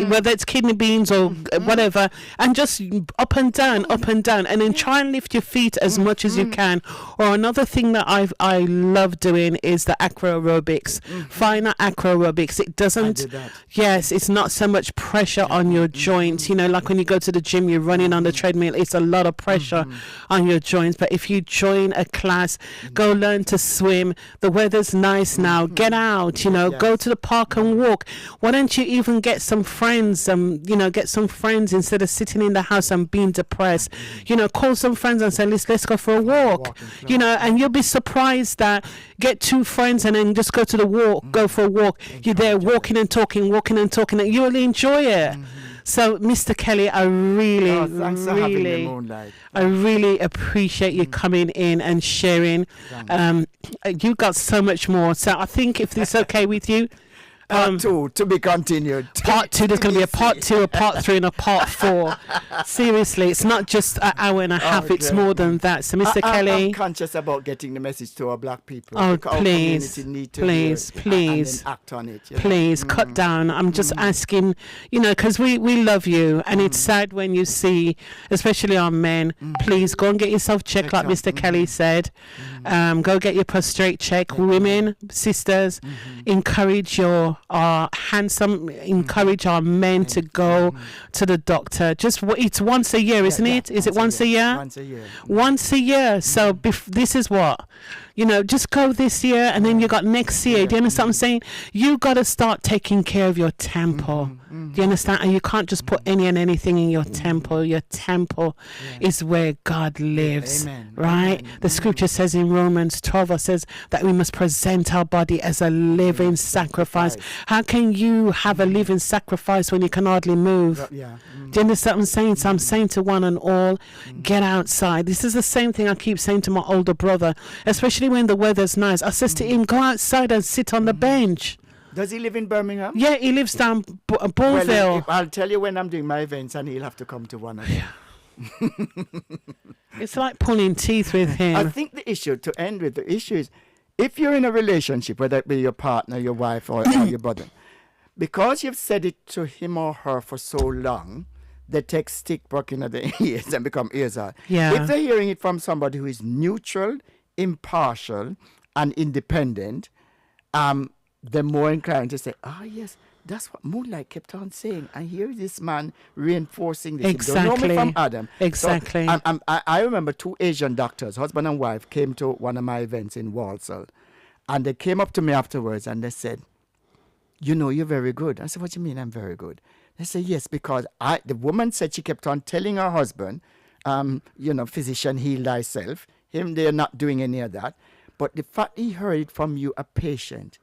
whether it's kidney beans or whatever, and just up and down, and then try and lift your feet as much as you can. Or another thing that I love doing is the acro aerobics. Find that acro aerobics. It doesn't. Yes, it's not so much pressure on your joints. Like when you go to the gym, you're running on the treadmill. It's a lot of pressure on your joints. But if you join a class, go learn to swim. The weather's nice now. Get out. Go to the park and walk. Why don't you even get some friends? Get some friends instead of sitting in the house and being depressed. Call some friends and say, let's go for a walk. And you'll be surprised that get 2 friends and then just go to the walk. Go for a walk. You're there walking and talking, and you will enjoy it. So, Mr. Kelly, I really appreciate you coming in and sharing. You got so much more. So I think if it's okay with you, Part 2 to be continued. Part 2, there's going to be a part 2, a part 3, and a part 4. Seriously, it's not just an hour and a half, it's more than that. So, Mr. Kelly. I'm conscious about getting the message to our black people. Oh, please, and act on it. Please, cut down. I'm just asking, because we love you, and it's sad when you see, especially our men, please go and get yourself checked, like Mr. Kelly said. Go get your prostate check. Women, sisters, encourage encourage our men to go to the doctor. It's once a year, isn't it? Is it once a year? Once a year. So this is what? just go this year and then you got next year. Do you understand what I'm saying? You got to start taking care of your temple. Do you understand? And you can't just put any and anything in your temple. Your temple is where God lives, right? The scripture says in Romans 12, it says that we must present our body as a living sacrifice. How can you have a living sacrifice when you can hardly move? Do you understand what I'm saying? So I'm saying to one and all, get outside. This is the same thing I keep saying to my older brother, especially when the weather's nice. I says to him, go outside and sit on the bench. Does he live in Birmingham? Yeah, he lives down Bullville. Well, I'll tell you when I'm doing my events and he'll have to come to one of them. It's like pulling teeth with him. I think the issue, to end with, the issue is, if you're in a relationship, whether it be your partner, your wife, or your brother, because you've said it to him or her for so long, they take stick broken at the ears and become ears out. Yeah. If they're hearing it from somebody who is neutral, impartial, and independent, they're more inclined to say, yes, that's what Moonlight kept on saying. And here is this man reinforcing this. Exactly. You don't know me from Adam. Exactly. So, I remember 2 Asian doctors, husband and wife, came to one of my events in Walsall. And they came up to me afterwards and they said, you're very good. I said, what do you mean I'm very good? They said, yes, because the woman said she kept on telling her husband, physician, heal thyself. They're not doing any of that. But the fact he heard it from you, a patient,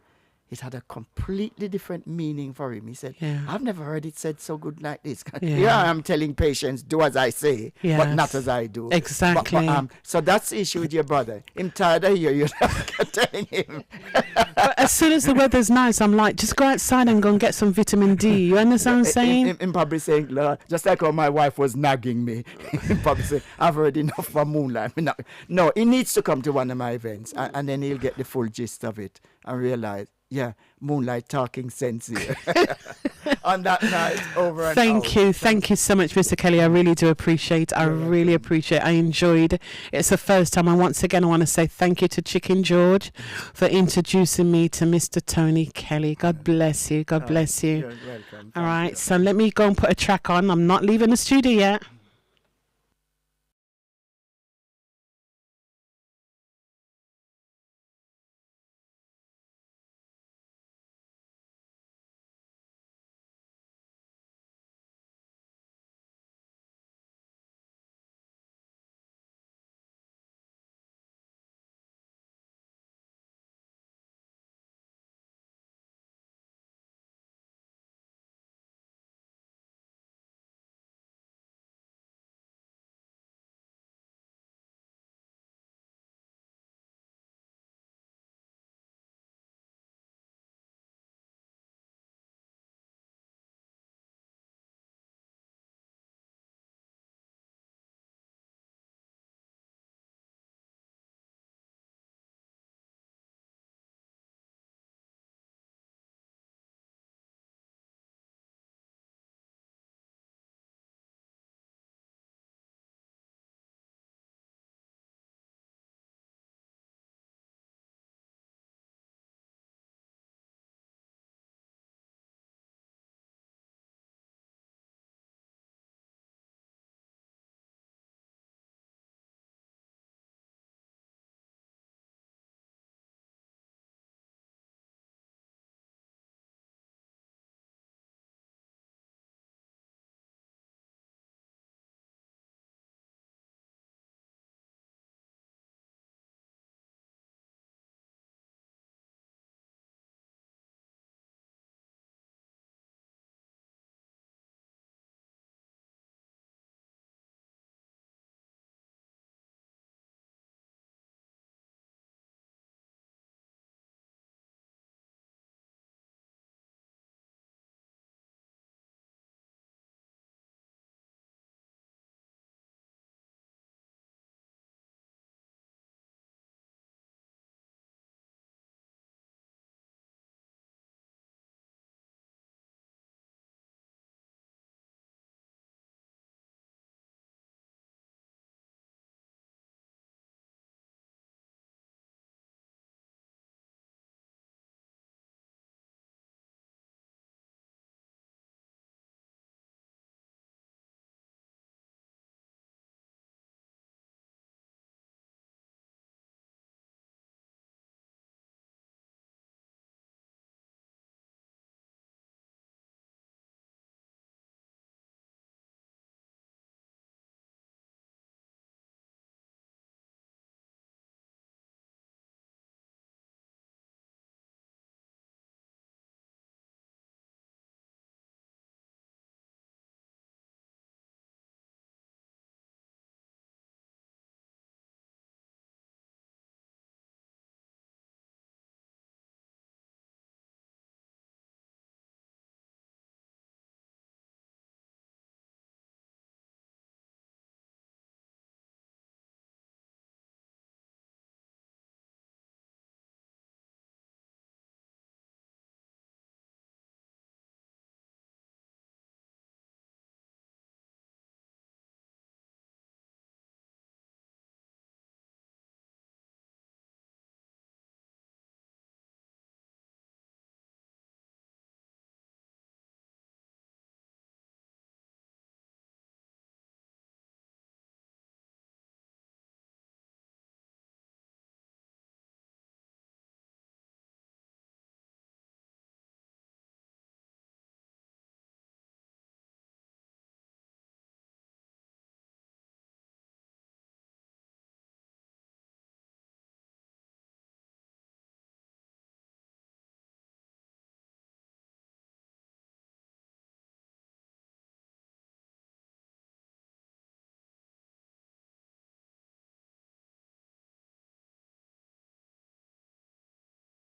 it had a completely different meaning for him. He said, I've never heard it said so good like this. Yeah, I'm telling patients, do as I say, but not as I do. Exactly. But, so that's the issue with your brother. I'm tired of you're telling him. But as soon as the weather's nice, I'm like, just go outside and go and get some vitamin D. You understand what I'm saying? I'm probably saying, just like how my wife was nagging me, I'm probably saying, I've heard enough from Moonlight. No, he needs to come to one of my events, and then he'll get the full gist of it and realize, Moonlight talking sense here. On that night, over and Thank you so much, Mr. Kelly. I really do appreciate. I really appreciate. I enjoyed. It's the first time. And once again, I want to say thank you to Chicken George for introducing me to Mr. Tony Kelly. God bless you. God bless you. You're welcome. All right. So let me go and put a track on. I'm not leaving the studio yet.